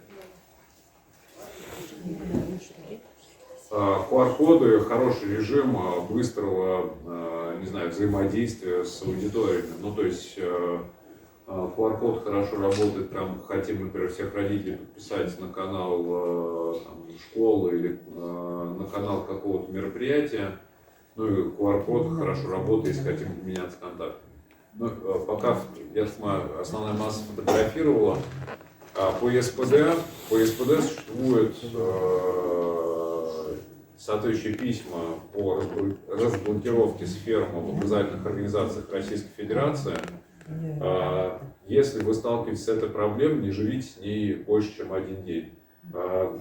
QR-коды, хороший режим быстрого, не знаю, взаимодействия с аудиториями. Ну, то есть QR-код хорошо работает, там хотим, например, всех родителей подписать на канал там, школы или на канал какого-то мероприятия. Ну и QR-код хорошо работает, если хотим меняться контактами. Ну, пока, я думаю, основная масса фотографировала. По ЕСПД существуют соответствующие письма по разблокировке сфер в образовательных организациях Российской Федерации. Если вы сталкиваетесь с этой проблемой, не живите с ней больше, чем один день.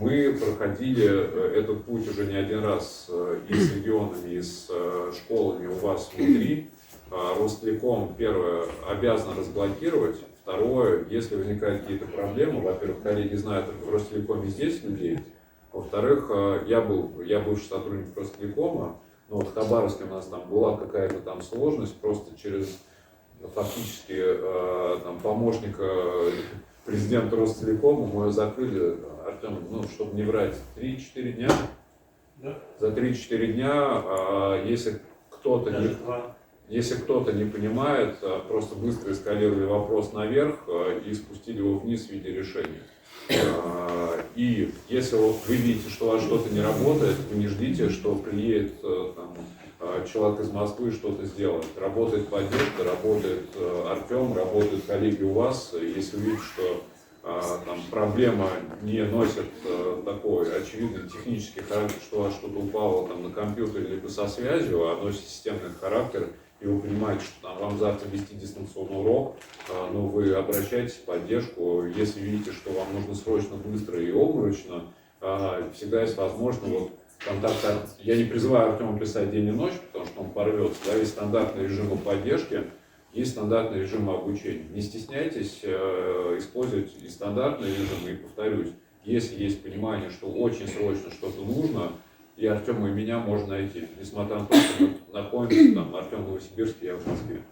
Мы проходили этот путь уже не один раз и с регионами, и с школами у вас внутри. Ростелеком, первое, обязан разблокировать. Второе, если возникают какие-то проблемы, во-первых, коллеги знают, в Ростелекоме здесь людей. Во-вторых, я бывший сотрудник Ростелекома, но вот в Хабаровске у нас там была какая-то там сложность, просто через фактически там, помощника президента Ростелекома мы ее закрыли, Артем, ну, чтобы не врать, 3-4 дня. Да. За 3-4 дня, если кто-то не понимает, просто быстро эскалировали вопрос наверх и спустили его вниз в виде решения. И если вы видите, что у вас что-то не работает, вы не ждите, что приедет там, человек из Москвы что-то сделает. Работает поддержка, работает Артем, работают коллеги у вас. Если вы видите, что там, проблема не носит такой очевидный технический характер, что у вас что-то упало там, на компьютере либо со связью, а носит системный характер, и вы понимаете, что там, вам завтра вести дистанционный урок, но вы обращаетесь в поддержку. Если видите, что вам нужно срочно, быстро и обморочно, всегда есть возможность вот, контакт. Я не призываю Артема писать день и ночь, потому что он порвется. Да, есть стандартные режимы поддержки. есть стандартные режимы обучения. Не стесняйтесь использовать и стандартные режимы, и повторюсь, если есть понимание, что очень срочно что-то нужно, и Артема, и меня можно найти. Несмотря на то, что мы находимся, там, Артем в Новосибирске, я в Москве.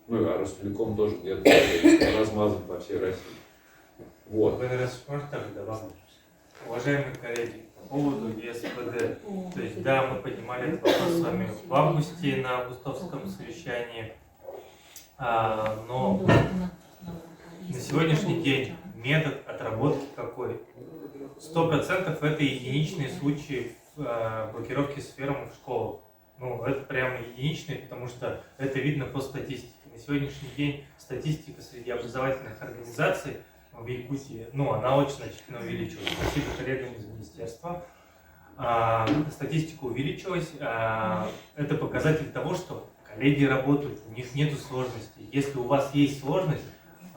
Ну, а Ростелеком тоже где-то размазан по всей России. Вот. Раз можно так добавить? Уважаемые коллеги, по поводу ЕСПД. То есть, да, мы поднимали этот вопрос с вами в августе на августовском совещании, но на сегодняшний день метод отработки какой? 100% это единичные случаи блокировки сфером в школах. Ну, это прямо единичные, потому что это видно по статистике. На сегодняшний день статистика среди образовательных организаций в Якутии, ну, она очень значительно увеличилась. Спасибо коллегам из министерства. Статистика увеличилась. Это показатель того, что коллеги работают, у них нет сложностей. Если у вас есть сложность,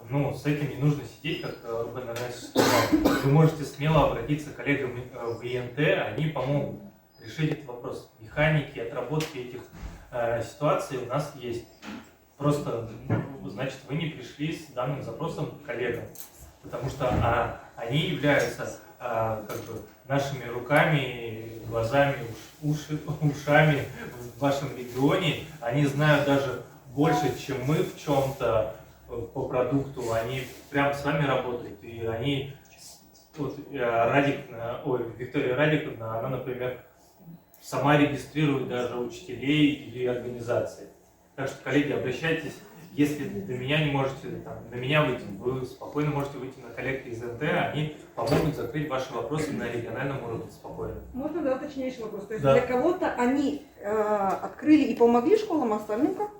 ну, с этим не нужно сидеть, как Рубен раньше сказал. Вы можете смело обратиться к коллегам в ИНТ, они помогут решить этот вопрос. Механики, отработки этих ситуаций у нас есть. Просто, значит, вы не пришли с данным запросом к коллегам, потому что они являются как бы нашими руками, глазами, ушами в вашем регионе. Они знают даже больше, чем мы в чем-то по продукту. Они прям с вами работают. И они, вот Виктория Радиковна, она, например, сама регистрирует даже учителей или организации. Так что, коллеги, обращайтесь. Если до меня не можете, до меня выйти, вы спокойно можете выйти на коллег из НТ, они помогут закрыть ваши вопросы на региональном уровне спокойно. Можно, да, точнейший вопрос? То есть Да. для кого-то они открыли и помогли школам, а остальным как?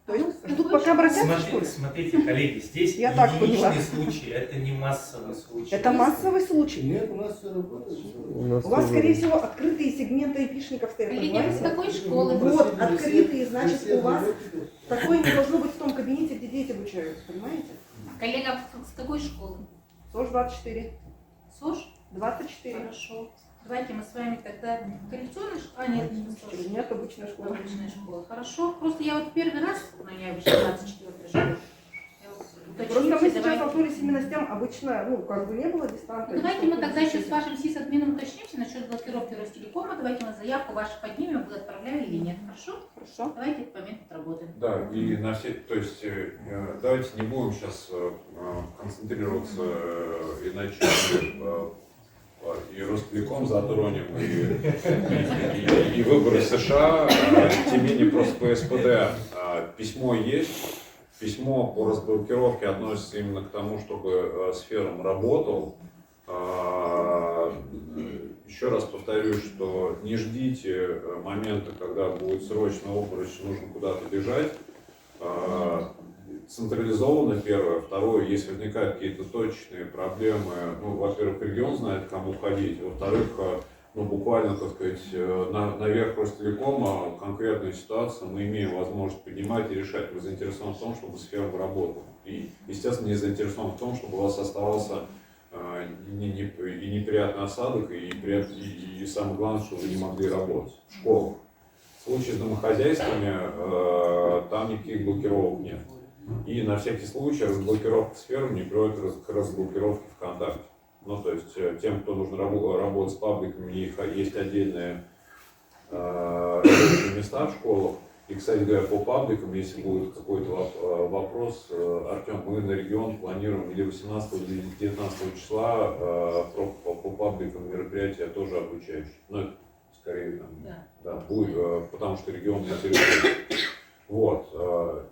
То есть ждут, пока обратятся в школе? Смотрите, коллеги, здесь Я так поняла. единичный случай, это не массовый случай. Это массовый случай. Нет, у нас все работает. У вас, скорее всего, открытые сегменты айпишников стоят, Коллеги, понимаете? с какой школы? Вот, открытые, значит, у вас такое не должно быть в том кабинете, где дети обучаются, понимаете? Коллега, с какой школы? СОЖ 24. СОЖ? 24. Хорошо. Давайте мы с вами тогда коррекционная школа, нет, не СОЖ. Нет, обычная школа. Обычная школа. Хорошо. Просто я вот первый раз на ней обычно 24 школы. Просто мы сейчас столкнулись именно с тем, обычно, ну, как бы не было дистанции. Давайте мы тогда еще с вашим сисадмином уточнимся насчет блокировки Ростелекома. Давайте мы заявку вашу поднимем, вы отправляли или нет. Хорошо? Хорошо. Давайте этот момент отработаем. Да, и на все, то есть давайте не будем сейчас концентрироваться и начать и Ростелеком затронем, и выборы США, тем не менее просто по СПД письмо есть. Письмо по разблокировке относится именно к тому, чтобы сферам работал. Еще раз повторюсь, что не ждите момента, когда будет срочно обруч, нужно куда-то бежать. Централизованно первое. Второе, если возникают какие-то точечные проблемы, ну, во-первых, регион знает, к кому ходить. Во-вторых, ну, буквально, так сказать, наверх Ростелекома конкретную ситуацию мы имеем возможность поднимать и решать. Мы заинтересованы в том, чтобы сфера работала. И, естественно, не заинтересованы в том, чтобы у вас оставался и неприятный осадок, и самое главное, что вы не могли работать в школах. В случае с домохозяйствами там никаких блокировок нет. И на всякий случай разблокировка сферы не приводит к разблокировке ВКонтакте. Ну, то есть тем, кто нужно работать с пабликами, у них есть отдельные рабочие места в школах. И, кстати говоря, по пабликам, если будет какой-то вопрос, Артем, мы на регион планируем или 18 или 19 числа по пабликам мероприятия тоже обучающие. Ну, это скорее там, да, будет, потому что регион интересует. Вот.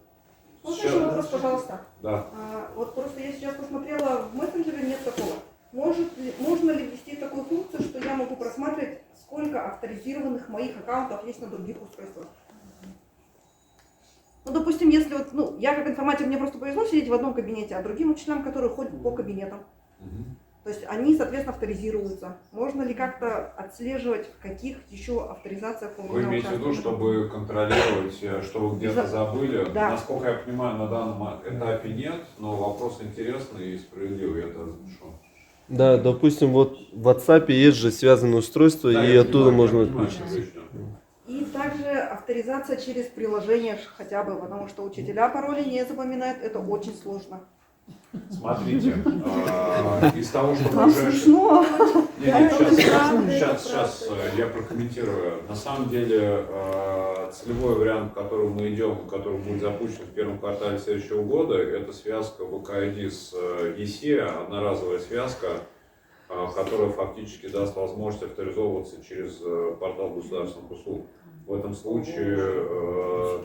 Можно еще вопрос, пожалуйста? Да. Вот просто я сейчас посмотрела, в мессенджере нет такого. Можно ли ввести такую функцию, что я могу просматривать, сколько авторизированных моих аккаунтов есть на других устройствах? Ну, допустим, если вот, ну, я как информатик, мне просто повезло сидеть в одном кабинете, а другим учителям, которые ходят по кабинетам. То есть они, соответственно, авторизируются. Можно ли как-то отслеживать, в каких еще авторизациях у меня Вы имеете в виду, чтобы контролировать, что вы где-то забыли? Да. Насколько я понимаю, на данном этапе нет, но вопрос интересный и справедливый, я это запишу. Да, допустим, вот в WhatsApp есть же связанное устройство, Да, и я оттуда понимаю, можно я понимаю, отключиться. точно. И также авторизация через приложение хотя бы, потому что учителя пароли не запоминают, это очень сложно. Смотрите, из того, что Вам уже... смешно? Сейчас я прокомментирую. На самом деле, целевой вариант, к которому мы идем, который будет запущен в первом квартале следующего года, это связка ВК-ID с ЕСЕ, одноразовая связка, которая фактически даст возможность авторизовываться через портал государственных услуг. В этом случае,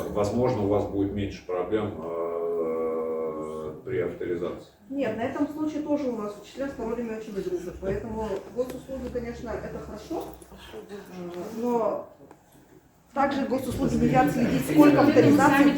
возможно, у вас будет меньше проблем при авторизации. Нет, на этом случае тоже у нас учителя с паролями очень дружат, поэтому госуслуги, конечно, это хорошо, но также госуслуги не хотят следить, сколько авторизаций Ну,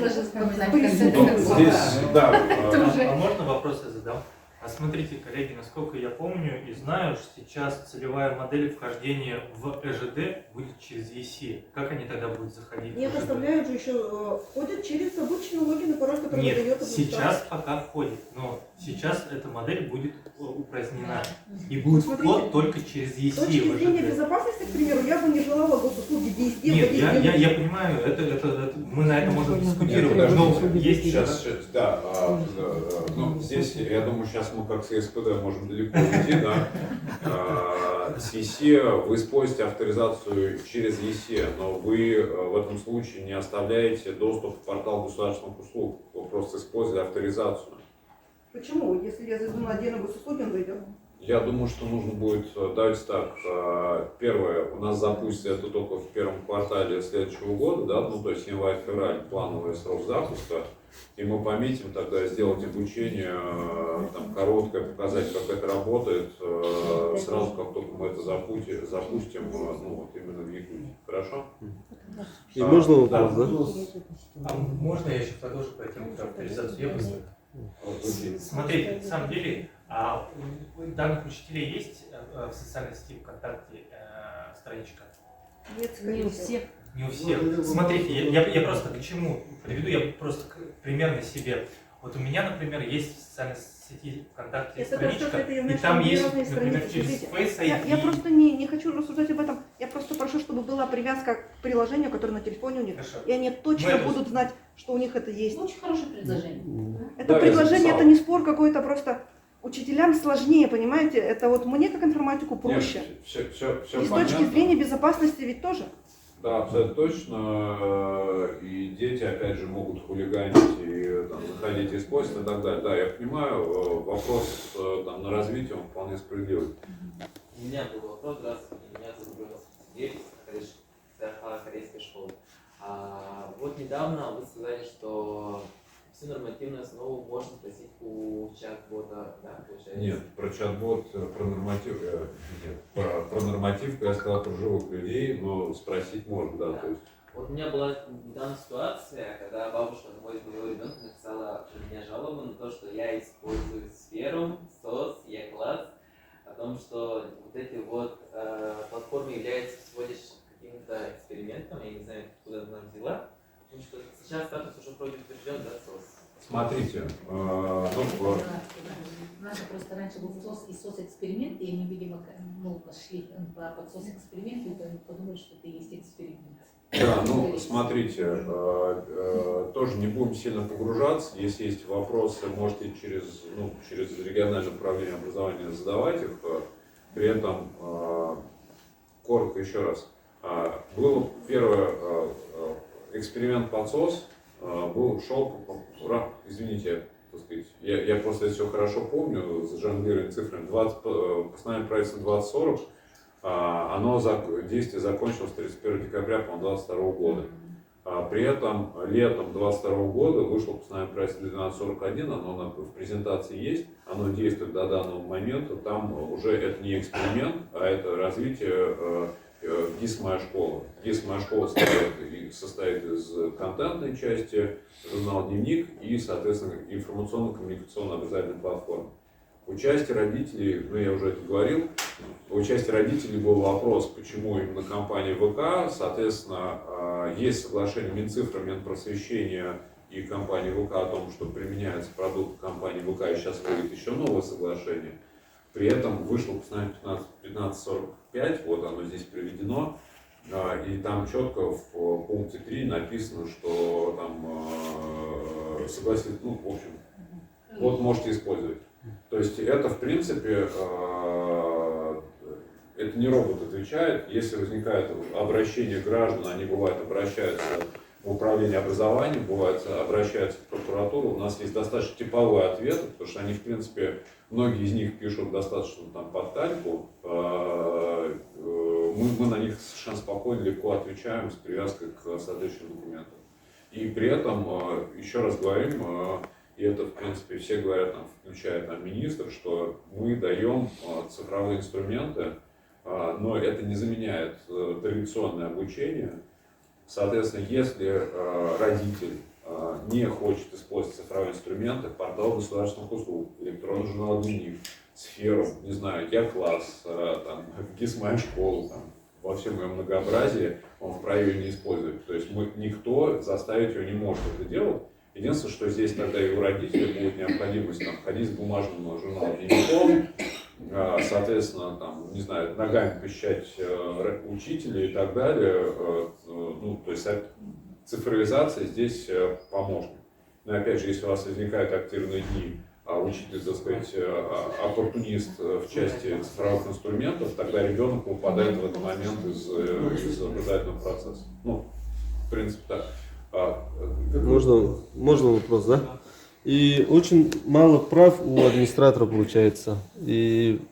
здесь, да, А можно вопрос я задам? А смотрите, коллеги, насколько я помню и знаю, что сейчас целевая модель вхождения в ЭЖД будет через ЕСИ. Как они тогда будут заходить? не в ЭЖД? оставляют же еще, входят через обычный логин и пароль, который Нет, выдает сейчас пока входит, но сейчас эта модель будет упразднена. И будет Смотрите, вход только через С ЕСИ точки в зрения ЭЖД. безопасности, к примеру, я бы не желала госуслуги везде Нет, вводить. я понимаю, это мы на это можем дискутировать, Нет, но подождите. есть Сейчас, да, ну, здесь, я думаю, сейчас мы как с СПД можем далеко уйти, да. С ЕСЕ вы используете авторизацию через ЕСЕ, но вы в этом случае не оставляете доступ в портал государственных услуг, вы просто используете авторизацию. Почему? Если я зайду на отдельно госуслуги, он зайдет. Я думаю, что нужно будет, давайте так, первое, у нас запустится это только в первом квартале следующего года, да, ну то есть январь-февраль, плановый срок запуска, и мы пометим тогда сделать обучение, там, короткое, показать, как это работает, сразу как только мы это запустим, ну вот именно в Якутии. Хорошо? И можно вопрос, да? А можно я еще продолжу по тему про авторизацию? Я быстро. Смотрите, на самом деле, у данных учителей есть в социальной сети ВКонтакте страничка? Нет, Не у всех. Не у всех. Смотрите, я просто к чему приведу, я просто пример на себе. Вот у меня, например, есть в социальной сети ВКонтакте Если страничка, это я и знаю, там что есть, разные например, страницы. через Смотрите, Face ID. я просто не хочу рассуждать об этом. Я просто прошу, чтобы была привязка к приложению, которое на телефоне у них. Хорошо. И они точно Ну, это- будут знать, что у них это есть. Очень хорошее предложение. Это Да, я предложение, записал. это не спор какой-то, просто учителям сложнее, понимаете? Это вот мне как информатику проще. Все И с точки зрения безопасности ведь тоже. Да, абсолютно точно. И дети, опять же, могут хулиганить и там, заходить, использовать и так далее. Да, я понимаю, вопрос там, на развитие, он вполне справедливый. У меня был вопрос, здравствуйте, меня зовут Сергей, корейской школы. Вот недавно вы сказали, что всю нормативную основу можно спросить у чат-бота, да, получается? Нет, про чат-бот, про норматив, нет, про нормативку я сказал про живых людей, но спросить можно, да. Да. То есть, Вот у меня была недавно ситуация, когда бабушка на моего ребенка написала на меня жалобу на то, что я использую сферу, СОС, Е-класс, о том, что вот эти вот платформы являются всего лишь каким-то экспериментом, я не знаю, откуда она взяла, потому что сейчас статус уже вроде утвержден, да, СОС. смотрите, У нас просто раньше был СОС и СОС-эксперимент, и они, видимо, пошли под СОС-эксперимент, и подумали, что это и есть эксперимент. да, ну, смотрите, тоже не будем сильно погружаться, если есть вопросы, можете через региональное управление образования задавать их, при этом, коротко еще раз, был первый эксперимент под СОС, извините, так сказать, я просто это все хорошо помню, с жонглированием цифрами, постановление правительства 2040, оно действие закончилось 31 декабря 2022 года. При этом летом 2022 года вышло постановление правительства 1241, оно в презентации есть, оно действует до данного момента, там уже это не эксперимент, а это развитие ГИС «Моя школа». ГИС «Моя школа» состоит из контентной части, журнал «Дневник» и, соответственно, информационно-коммуникационной образовательной платформы. У части родителей, я уже это говорил, у части родителей был вопрос, почему именно компания ВК, соответственно, есть соглашение Минцифры, Минпросвещения и компании ВК о том, что применяется продукт компании ВК, и сейчас выйдет еще новое соглашение. При этом вышло постановление 1545, вот оно здесь приведено, И там четко в пункте 3 написано, что там согласен, ну, в общем, вот можете использовать. То есть это, в принципе, это не робот отвечает. Если возникает обращение граждан, они бывают обращаются в управление образованием, бывает обращаются в прокуратуру. У нас есть достаточно типовой ответ, потому что они, в принципе, многие из них пишут достаточно там под кальку. Мы на них совершенно спокойно, легко отвечаем с привязкой к соответствующим документам. И при этом, еще раз говорим, и это, в принципе, все говорят, там, включая там, министр, что мы даем цифровые инструменты, но это не заменяет традиционное обучение. Соответственно, если родитель не хочет использовать цифровые инструменты, портал государственных услуг, электронный журнал «Дневник», сферу, не знаю, Я-класс, там, ГИС «Моя школа», там, во всем ее многообразии, он вправе ее не использовать. То есть никто заставить ее не может это делать. Единственное, что здесь тогда и у родителей будет необходимость там, ходить с бумажным журналом «Дневником», соответственно, там, не знаю, ногами посещать учителей и так далее. Ну, то есть цифровизация здесь помощник. Но опять же, если у вас возникают активные дни, а учитель, так сказать, оппортунист в части цифровых инструментов, тогда ребенок выпадает в этот момент из образовательного процесса. Ну, в принципе, так. Можно вопрос, да? И очень мало прав у администратора получается. И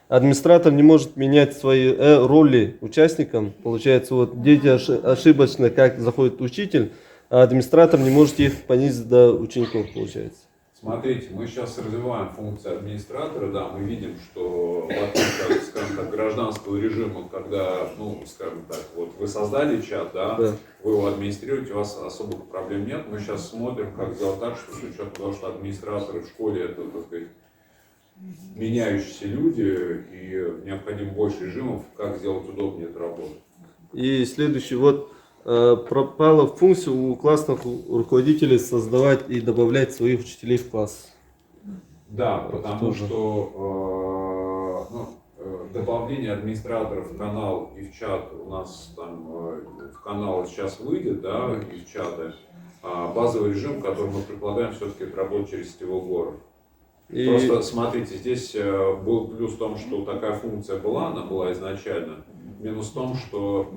администратор не может менять свои роли участникам. Получается, вот дети ошибочно, как заходит учитель, а администратор не может их понизить до учеников, получается. Смотрите, мы сейчас развиваем функции администратора, да, мы видим, что в отличие от, скажем так, гражданского режима, когда, ну, скажем так, вот вы создали чат, да, вы его администрируете, у вас особых проблем нет. Мы сейчас смотрим, как сделать так, что с учетом того, что администраторы в школе это, так сказать, меняющиеся люди, и необходимо больше режимов, как сделать удобнее эту работу. И следующий, вот пропала функция у классных руководителей создавать и добавлять своих учителей в класс. Да, потому что добавление администраторов в канал и в чат у нас там в канал сейчас выйдет, да, и в чаты. Базовый режим, который мы предлагаем, все-таки это работа через сетевой город. Просто смотрите, здесь был плюс в том, что такая функция была, она была изначально. Минус в том, что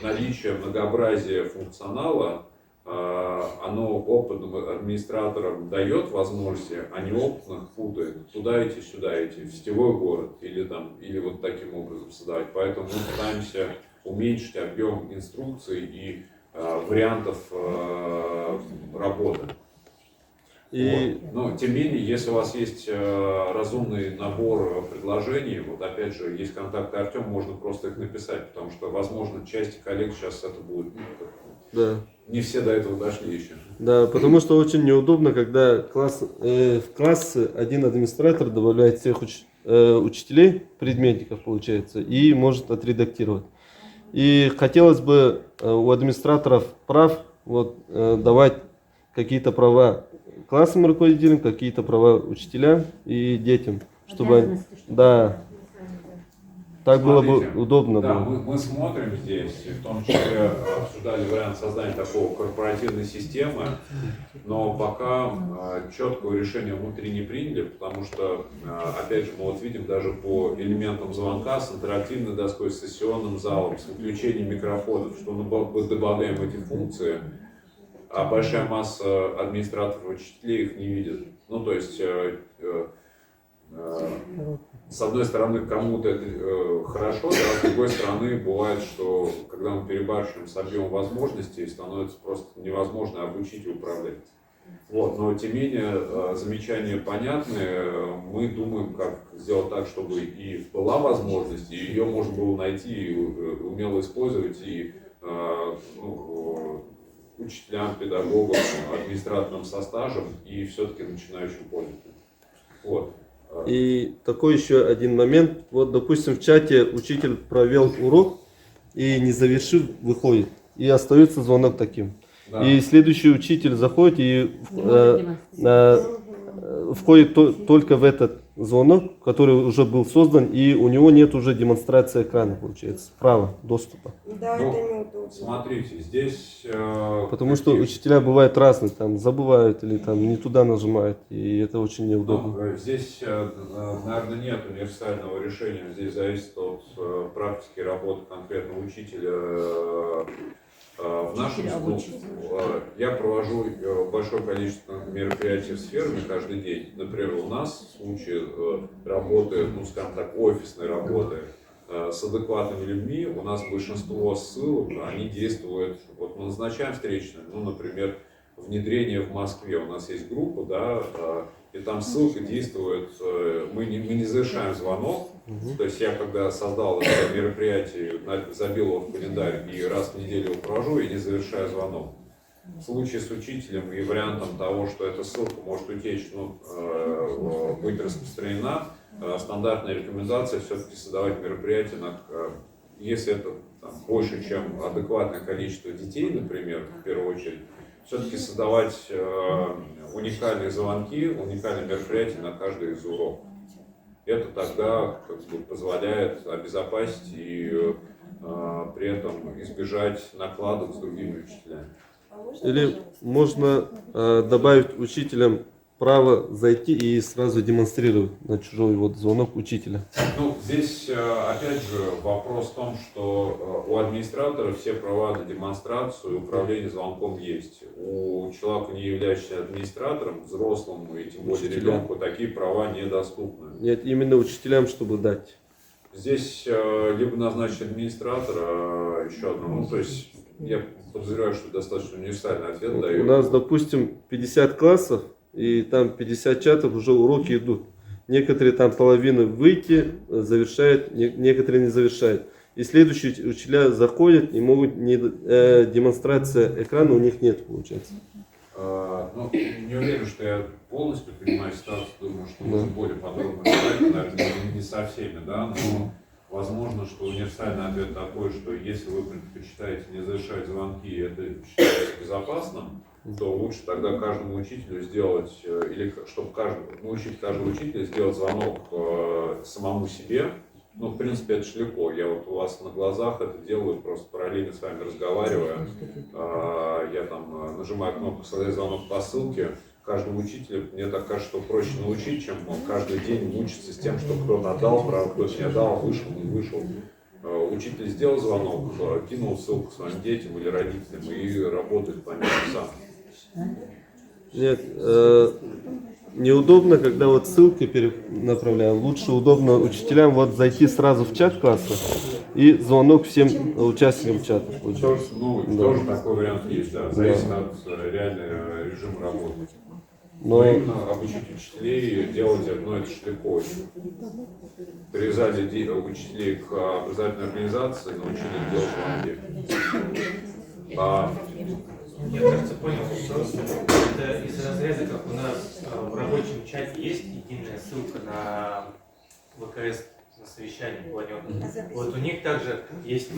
наличие многообразия функционала, оно опытным администраторам дает возможности, а неопытных путает. Туда идти, сюда идти, в сетевой город или вот таким образом создавать. Поэтому мы пытаемся уменьшить объем инструкций и вариантов работы. Вот. Но тем не менее, если у вас есть разумный набор предложений, вот опять же, есть контакты Артема, можно просто их написать, потому что, возможно, часть коллег сейчас это будет. Да. Не все до этого дошли еще. Да, потому что очень неудобно, когда в класс один администратор добавляет всех учителей, предметников получается, и может отредактировать. И хотелось бы у администраторов прав давать какие-то права классным руководителям, какие-то права учителям и детям, чтобы так было бы удобно. Да, мы смотрим здесь, в том числе обсуждали вариант создания такого корпоративной системы, но пока четкого решения внутри не приняли, потому что, опять же, мы вот видим даже по элементам звонка с интерактивной доской, с сессионным залом, с выключением микрофонов, что мы добавляем эти функции, а большая масса администраторов и учителей их не видит. Ну, то есть, с одной стороны, кому-то это хорошо, да, с другой стороны, бывает, что когда мы перебарщиваем с объемом возможностей, становится просто невозможно обучить и управлять. Вот, но тем не менее, замечания понятны. Мы думаем, как сделать так, чтобы и была возможность, и ее можно было найти, и умело использовать, и учителям, педагогам, администраторам со стажем и все-таки начинающим пользователям. Вот. И такой еще один момент. Вот, допустим, в чате учитель провел урок и не завершив, выходит. И остается звонок таким. Да. И следующий учитель заходит и входит только в этот звонок, который уже был создан, и у него нет уже демонстрации экрана, получается, права доступа. Да, Ну, это неудобно. Смотрите, здесь... Потому что учителя бывают разные, там забывают или там не туда нажимают, и это очень неудобно. Ну, здесь, наверное, нет универсального решения. Здесь зависит от практики работы конкретного учителя. В нашем случае я провожу большое количество мероприятий в сфере каждый день. Например, у нас в случае работы, ну, скажем так, офисной работы с адекватными людьми, у нас большинство ссылок, они действуют, вот мы назначаем встречные, ну, например, внедрение в Москве, у нас есть группа, да, и там ссылка действует, мы не завершаем звонок, то есть я когда создал это мероприятие, забил его в календарь и раз в неделю его провожу и не завершаю звонок. В случае с учителем и вариантом того, что эта ссылка может утечь, ну, быть распространена, стандартная рекомендация все-таки создавать мероприятие, если это там, больше, чем адекватное количество детей, например, в первую очередь, все-таки создавать уникальные звонки, уникальные мероприятия на каждый из уроков. Это тогда как бы, позволяет обезопасить и при этом избежать накладок с другими учителями. Или можно добавить учителям право зайти и сразу демонстрировать на чужой вот звонок учителя. Ну, здесь, опять же, вопрос в том, что у администратора все права на демонстрацию и управление звонком есть. У человека, не являющегося администратором, взрослому и тем более ребенку, такие права недоступны. Нет, именно учителям, чтобы дать. Здесь либо назначить администратора, еще одно, ну, то есть я подозреваю, что достаточно универсальный ответ даю. У нас, допустим, 50 классов, и там 50 чатов, уже уроки идут. Некоторые там половины выйти, завершают, некоторые не завершают. И следующие учителя заходят и могут, демонстрация экрана у них нет, получается. Ну, не уверен, что я полностью понимаю ситуацию, думаю, что нужно более подробно сказать, наверное, не со всеми, да, но возможно, что универсальный ответ такой, что если вы предпочитаете не завершать звонки, и это считается безопасным, то лучше тогда каждому учителю сделать, или чтобы научить каждого учителя сделать звонок самому себе. Ну, в принципе, это ж легко. Я вот у вас на глазах это делаю, просто параллельно с вами разговаривая. Я там нажимаю кнопку «Создать звонок по ссылке». Каждому учителю, мне так кажется, что проще научить, чем каждый день мучиться с тем, что кто-то отдал право, кто-то не отдал, вышел, не вышел. Учитель сделал звонок, кинул ссылку своим детям или родителям и работает по ним сам. Нет, неудобно, когда вот ссылки перенаправляем. Лучше удобно учителям вот зайти сразу в чат класса и звонок всем участникам чата. Тоже такой вариант есть, да, зависит от реального режима работы. Но именно обучить учителей делать одно это легко. Привязали учителей к образовательной организации, научили делать звонки. Я, кажется, понял вопрос. Это из разряда, как у нас в рабочем чате есть единая ссылка на ВКС, на совещание планетное. Вот у них также есть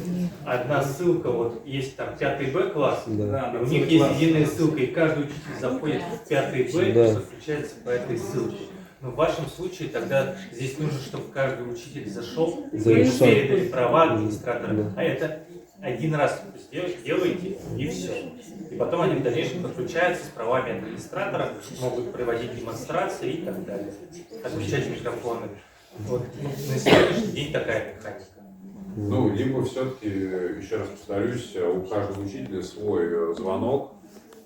одна ссылка, вот есть там 5Б класс, да. И у них есть единая ссылка, и каждый учитель заходит в 5Б Да. и подключается по этой ссылке. Но в вашем случае тогда здесь нужно, чтобы каждый учитель зашел, и Завершал. передали права администратора. Да. А это один раз делаете и все. И потом они в дальнейшем подключаются с правами администратора, могут проводить демонстрации и так далее. Отключать микрофоны. Вот. На сегодняшний день такая механика. Ну, либо все-таки, еще раз повторюсь, у каждого учителя свой звонок,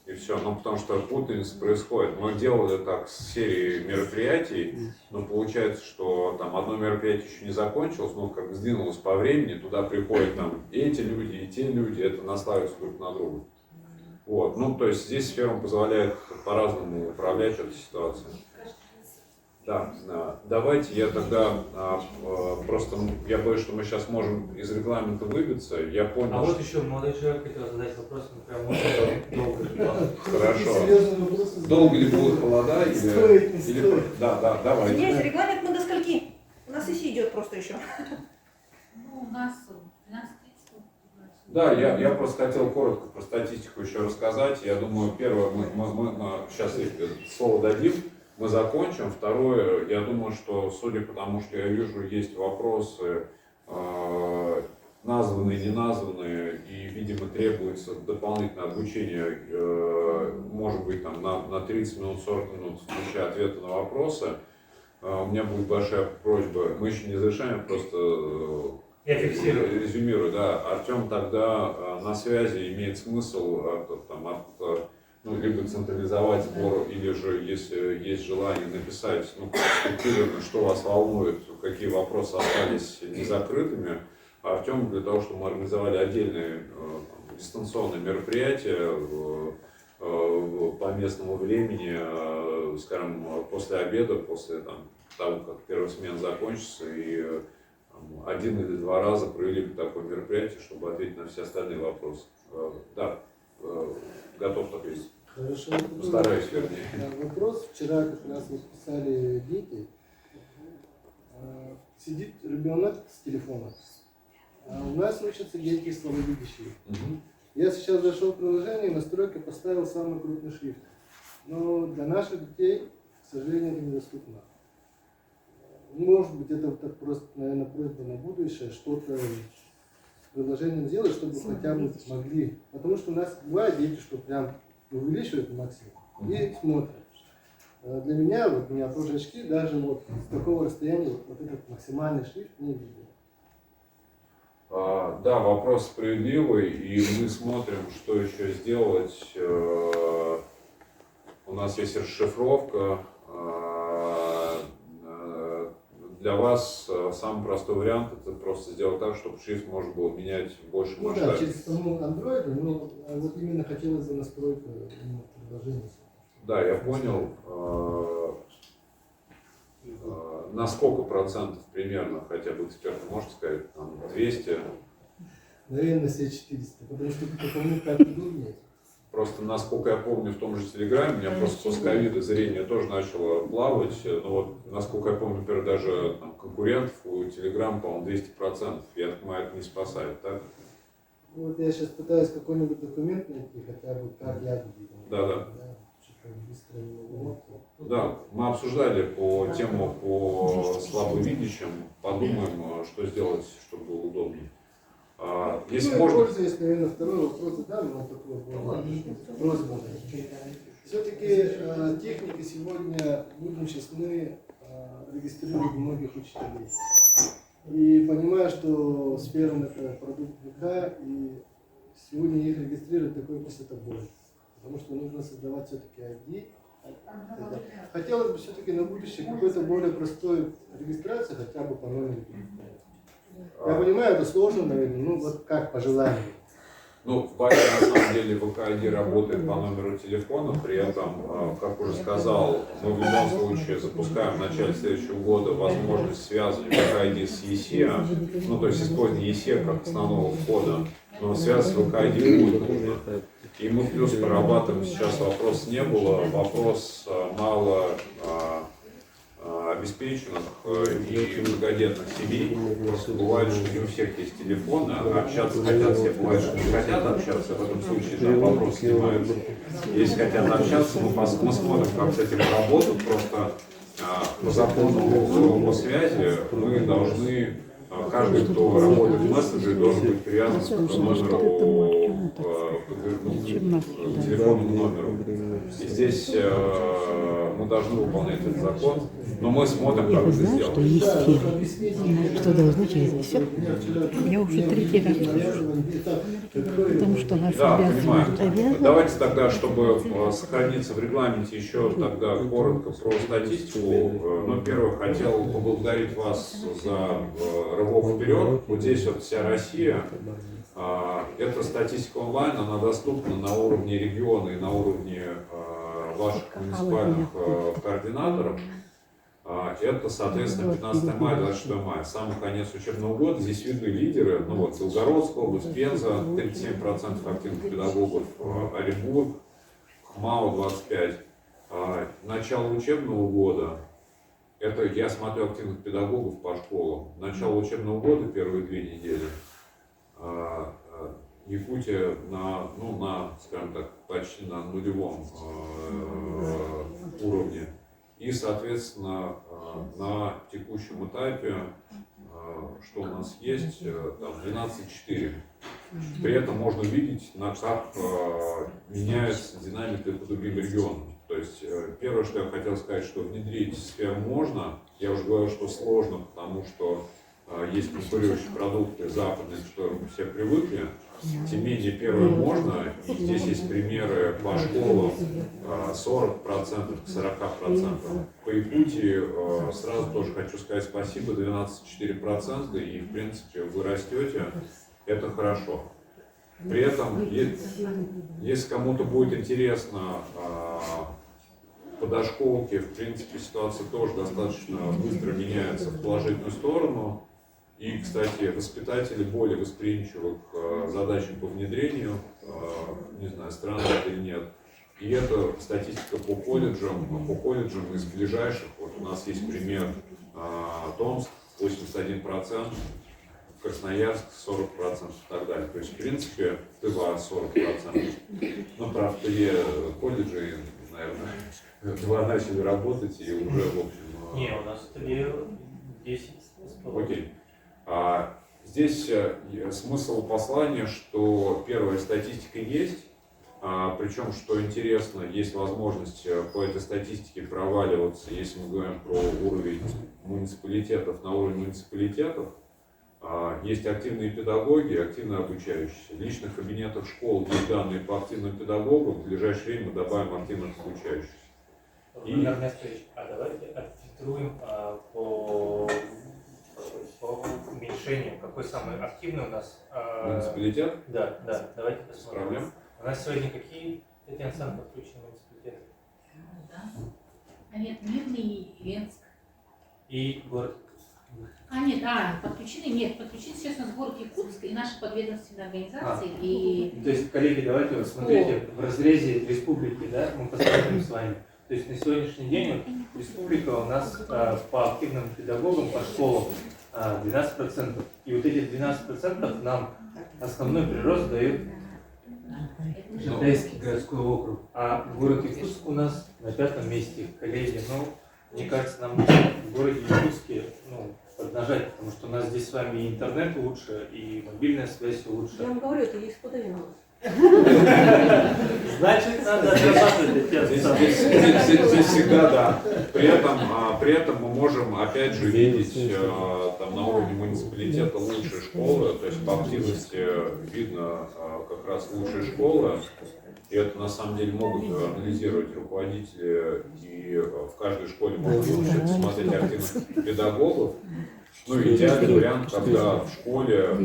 и все. Ну, потому что путаница происходит. Мы делали так с серией мероприятий, но получается, что там одно мероприятие еще не закончилось, но как бы сдвинулось по времени, туда приходят там и эти люди, и те люди, это наслаивается друг на друга. Вот. Ну, то есть здесь сфера позволяет по-разному управлять этой ситуацией. Да, давайте я тогда просто, я боюсь, что мы сейчас можем из регламента выбиться. Я понял. А вот еще молодой человек хотел задать вопрос, мы прям можно долго ждать. Хорошо. Долго ли будут холода или... Да, давайте. Извиняюсь, регламент мы до скольки? У нас сессия идет просто еще. Ну, у нас 12:30. Да, я просто хотел коротко про статистику еще рассказать. Я думаю, первое, мы сейчас слово дадим. мы закончим. Второе, я думаю, что, судя по тому, что я вижу, есть вопросы, названные, не названные, и, видимо, требуется дополнительное обучение, может быть, там, на 30 минут, 40 минут, включая ответы на вопросы. У меня будет большая просьба, мы еще не завершаем, просто Я фиксирую. резюмирую, да. Артем тогда на связи, имеет смысл ну, либо централизовать сбор, или же, если есть желание, написать, ну, структурированно, что вас волнует, какие вопросы остались незакрытыми. А Артем для того, чтобы мы организовали отдельные дистанционные мероприятия по местному времени, скажем, после обеда, после того, как первая смена закончится, и 1 или 2 раза провели бы такое мероприятие, чтобы ответить на все остальные вопросы. Да, готов ответить. Хорошо. Постараюсь, вернее. Вопрос. Вчера как раз вот писали дети. Сидит ребенок с телефоном. А у нас учатся дети слабовидящие. Я сейчас зашел в приложение, настройки поставил самый крупный шрифт. Но для наших детей, к сожалению, это недоступно. Может быть, это так просто, наверное, просьба на будущее, что-то с приложением сделать, чтобы хотя бы могли. Потому что у нас бывают дети, что прям увеличивают максимум и смотрят. Для меня, вот у меня тоже очки, даже вот с такого расстояния вот этот максимальный шрифт не видно. Да, вопрос справедливый, и мы смотрим, что еще сделать. У нас есть расшифровка. Для вас самый простой вариант — это просто сделать так, чтобы шрифт можно было менять больше Ну масштабе. да, через саму Android, но вот именно хотелось бы настройку приложения. Да, я понял. На сколько процентов примерно, хотя бы эксперт может сказать, там 200? Наверное, все 400, потому что потому как удобнее. Просто, насколько я помню, в том же Телеграме, у меня просто после ковида зрение тоже начало плавать. Но вот, насколько я помню, например, даже там, конкурентов у Телеграма, по-моему, 200%. Я так понимаю, это не спасает, так? Вот я сейчас пытаюсь какой-нибудь документ найти, хотя бы как я видел. Да. Что-то быстро не могу. Да, мы обсуждали тему по слабовидящим, подумаем, что сделать, чтобы было удобнее. Если можно... Пользуясь, наверное, второй вопрос задам, но такой просьба. Все-таки техника сегодня, будем честны, регистрирует многих учителей. И понимаю, что сфера это продукт ВК, и сегодня их регистрируют такой это боль. Потому что нужно создавать все-таки ID. Хотелось бы все-таки на будущее какой-то более простой регистрации, хотя бы по номеру телефона. Я понимаю, это сложно, наверное, ну вот как по желанию. Ну, в базе на самом деле ВК-ID работает по номеру телефона, при этом, как уже сказал, мы в любом случае запускаем в начале следующего года возможность связывать ВК-ID с ESE, ну то есть использовать ESE как основного входа, но связь с ВК-ID будет нужна. И мы плюс прорабатываем сейчас вопрос не было, вопрос мало обеспеченных и многодетных семей. Просто бывает, что не у всех есть телефон, а общаться хотят все. Бывает, что не хотят общаться, в этом случае там вопрос снимается. Если хотят общаться, мы смотрим, как с этим работать. Просто по закону о связи мы должны, каждый, кто работает в мессенджере, должен быть привязан к номеру, к телефонному номеру. И здесь мы должны выполнять этот закон, но мы смотрим, как это сделать. Что есть сфера, что должны через все. Я уже 3-й раз потому что нас Да, понимаю. обязывают. Давайте тогда, чтобы сохраниться в регламенте, еще тогда коротко про статистику. Ну, первое, хотел поблагодарить вас за рывок вперед. Вот здесь вот вся Россия. Эта статистика онлайн, она доступна на уровне региона и на уровне ваших муниципальных координаторов. Это, соответственно, 15 мая, 26 мая, самый конец учебного года. Здесь видны лидеры, ну вот, Белгородская область, Пенза, 37% активных педагогов, Оренбург, ХМАО 25%. Начало учебного года, это я смотрю активных педагогов по школам. Начало учебного года, первые 2 недели, Якутия на, скажем так, почти на нулевом уровне. И, соответственно, на текущем этапе, что у нас есть, там 12.4. При этом можно видеть, как меняется динамика по другим регионам. То есть первое, что я хотел сказать, что внедрить сферу можно. Я уже говорил, что сложно, потому что есть конкурирующие продукты западные, к которым все привыкли. Тем не менее, первое можно. И здесь есть примеры по школам 40% к 40%. По Якутии сразу тоже хочу сказать спасибо, 12,4%. И, в принципе, вы растете. Это хорошо. При этом, если кому-то будет интересно, по дошколке, в принципе, ситуация тоже достаточно быстро меняется в положительную сторону. И, кстати, воспитатели более восприимчивы к задачам по внедрению, не знаю, странно это или нет. И это статистика по колледжам из ближайших. Вот у нас есть пример Томск, 81%. Красноярск 40% и так далее. То есть, в принципе, Тыва 40%. Но, правда, колледжи, наверное, 2 начали работать и уже, в общем... Не, у нас 10. Окей. Здесь смысл послания, что первая статистика есть, причем, что интересно, есть возможность по этой статистике проваливаться, если мы говорим про уровень муниципалитетов, на уровень муниципалитетов. Есть активные педагоги, активно обучающиеся. В личных кабинетах школ есть данные по активным педагогам. В ближайшее время мы добавим активных обучающихся. Эрнестович, а давайте отфильтруем по уменьшению, какой самый активный у нас. Муниципалитет? Да, давайте посмотрим. Проблем? У нас сегодня какие, Татьяна Александровна, подключены муниципалитеты? Нет, Мирный и Ленск. И город. Подключены сейчас у нас город Якутск и наши подведомственные организации. То есть, коллеги, давайте вот смотрите, в разрезе республики, да, мы посмотрим с вами. То есть на сегодняшний день вот, республика у нас по активным педагогам, по школам 12%. И вот эти 12% нам основной прирост дает Житейский городской округ. А город Якутск у нас на 5-м месте. Коллеги, мне кажется, нам в городе Якутске поднажать, потому что у нас здесь с вами и интернет лучше, и мобильная связь лучше. Я вам говорю, это есть куда виноват. Значит, надо отрабатывать эти Здесь всегда, да. При этом мы можем, опять же, видеть там, на уровне муниципалитета лучшие школы, то есть по активности видно как раз лучшие школы. И это на самом деле могут анализировать руководители, и в каждой школе можно посмотреть активных педагогов. Идеальный вариант, когда в школе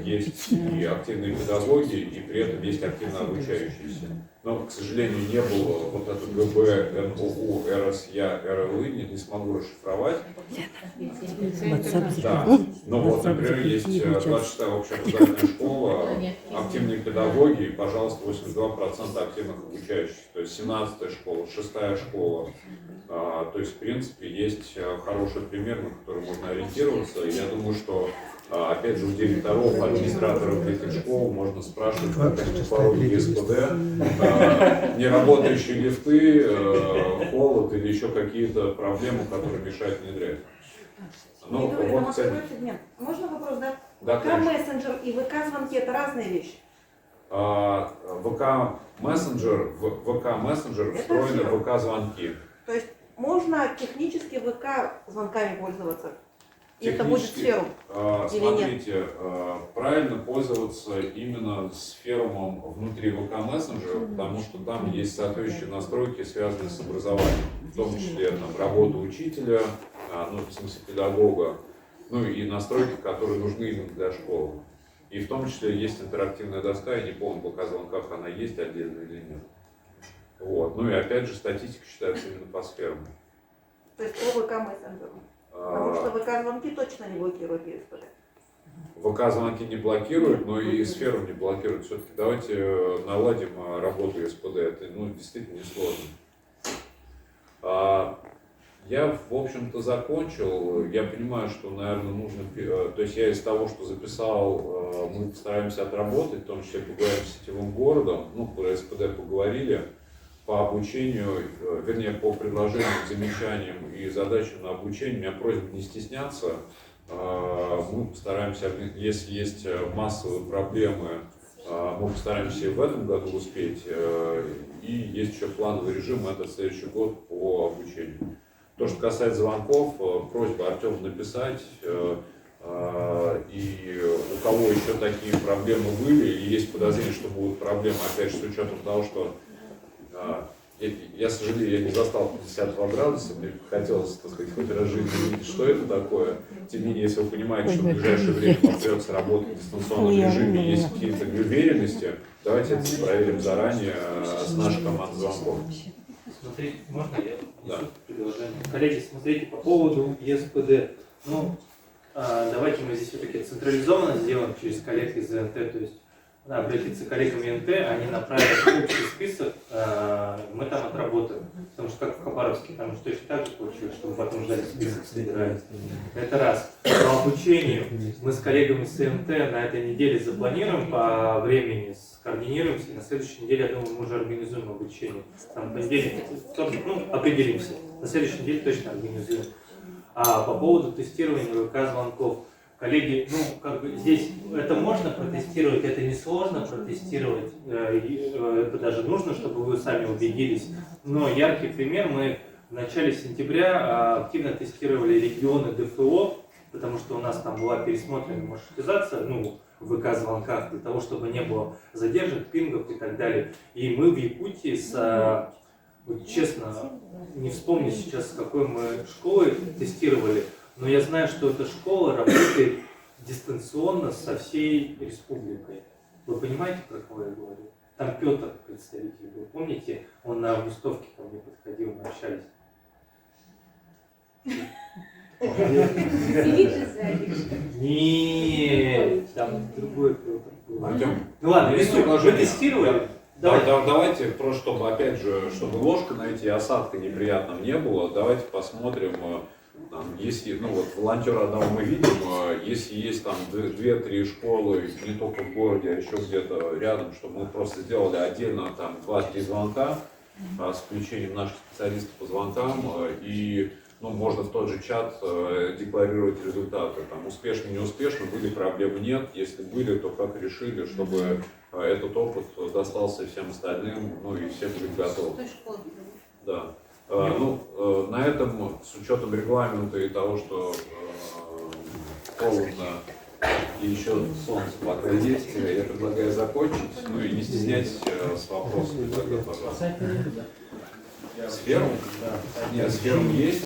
есть и активные педагоги, и при этом есть активно обучающиеся. Но, к сожалению, не было вот это ГБ, НОУ, РСЯ, РЛИ, не смогу расшифровать. Да. Но вот, например, есть 26-я общеобразовательная школа, активные педагоги, и, пожалуйста, 82% активных обучающихся. То есть 17-я школа, 6-я школа. То есть, в принципе, есть хороший пример, на который можно ориентироваться. И я думаю, что, опять же, у директоров, администраторов этих школ можно спрашивать, как они пороги ГСПД, неработающие лифты, холод или еще какие-то проблемы, которые мешают внедрять. Вот, кстати... Можно вопрос, да? Да, ВК-мессенджер и ВК-звонки – это разные вещи. ВК-мессенджер, встроены ВК-звонки. То есть можно технически ВК-звонками пользоваться? И это будет сферум? Смотрите, правильно пользоваться именно сферумом внутри ВК-мессенджера, потому что там есть соответствующие настройки, связанные с образованием, в том числе работа учителя, в смысле педагога, и настройки, которые нужны именно для школы. И в том числе есть интерактивная доска, я не помню, в ВК-звонках она есть отдельно или нет. Вот. И опять же, статистика считается именно по сферам. То есть по ВК-мессенджеру? Потому что ВК-звонки точно не блокируют ЕСПД. ВК-звонки не блокируют, но и сферу не блокируют. Все-таки давайте наладим работу ЕСПД. Это действительно несложно. Я, в общем-то, закончил. Я понимаю, что, наверное, нужно... То есть я из того, что записал, мы постараемся отработать, в том числе поговорим с сетевым городом. Про СПД поговорили. по обучению, вернее, по предложениям, замечаниям и задачам на обучение. У меня просьба не стесняться. Мы постараемся, если есть массовые проблемы, мы постараемся в этом году успеть. И есть еще плановый режим, это следующий год по обучению. То, что касается звонков, просьба Артему написать. И у кого еще такие проблемы были, и есть подозрение, что будут проблемы, опять же, с учетом того, что я сожалею, я не застал 50 градуса, мне хотелось, так сказать, хоть раз в жизни увидеть, что это такое. Тем не менее, если вы понимаете, что в ближайшее время вам придется работать в дистанционном режиме, есть какие-то неуверенности, давайте это проверим заранее с нашей командой звонков. Смотрите, можно я Да. предложение? Коллеги, смотрите, по поводу ЕСПД. Ну, давайте мы здесь все-таки централизованно сделаем через коллег из ИНТ, то есть обратиться к коллегам ИНТ, они направят общий список, мы там отработаем. Потому что как в Хабаровске, там же точно так же получилось, что мы потом ждали список собирали. Это раз. По обучению мы с коллегами с ИНТ на этой неделе запланируем по времени, скоординируемся, и на следующей неделе, я думаю, мы уже организуем обучение. Там в понедельник, определимся. На следующей неделе точно организуем. А по поводу тестирования ВК-звонков, коллеги, здесь это можно протестировать, это несложно протестировать, это даже нужно, чтобы вы сами убедились. Но яркий пример, мы в начале сентября активно тестировали регионы ДФО, потому что у нас там была пересмотрена маршрутизация, в ВК-звонках, для того, чтобы не было задержек, пингов и так далее. И мы в Якутии вот честно, не вспомню сейчас, с какой мы школой тестировали, но я знаю, что эта школа работает дистанционно со всей республикой. Вы понимаете, про кого я говорю? Там Петр представитель был, помните? Он на августовке ко мне подходил, мы общались. Нет, там другой Петр был. Ну ладно, рисуй, мы тестировали. Давайте, просто чтобы, опять же, чтобы ложка найти, осадка неприятным не было, давайте посмотрим, если, волонтера одного мы видим, если есть там 2-3 школы, не только в городе, а еще где-то рядом, чтобы мы просто сделали отдельно там 2-3 звонка с включением наших специалистов по звонкам, и можно в тот же чат декларировать результаты. Там успешно, не успешно, были проблемы, нет. Если были, то как решили, чтобы этот опыт достался всем остальным, и всем быть готовы. Да. На этом, с учетом регламента и того, что холодно и еще солнце пока есть, я предлагаю закончить. И не стесняйтесь с вопросами, тогда, пожалуйста. Сферу? Нет, сферу есть.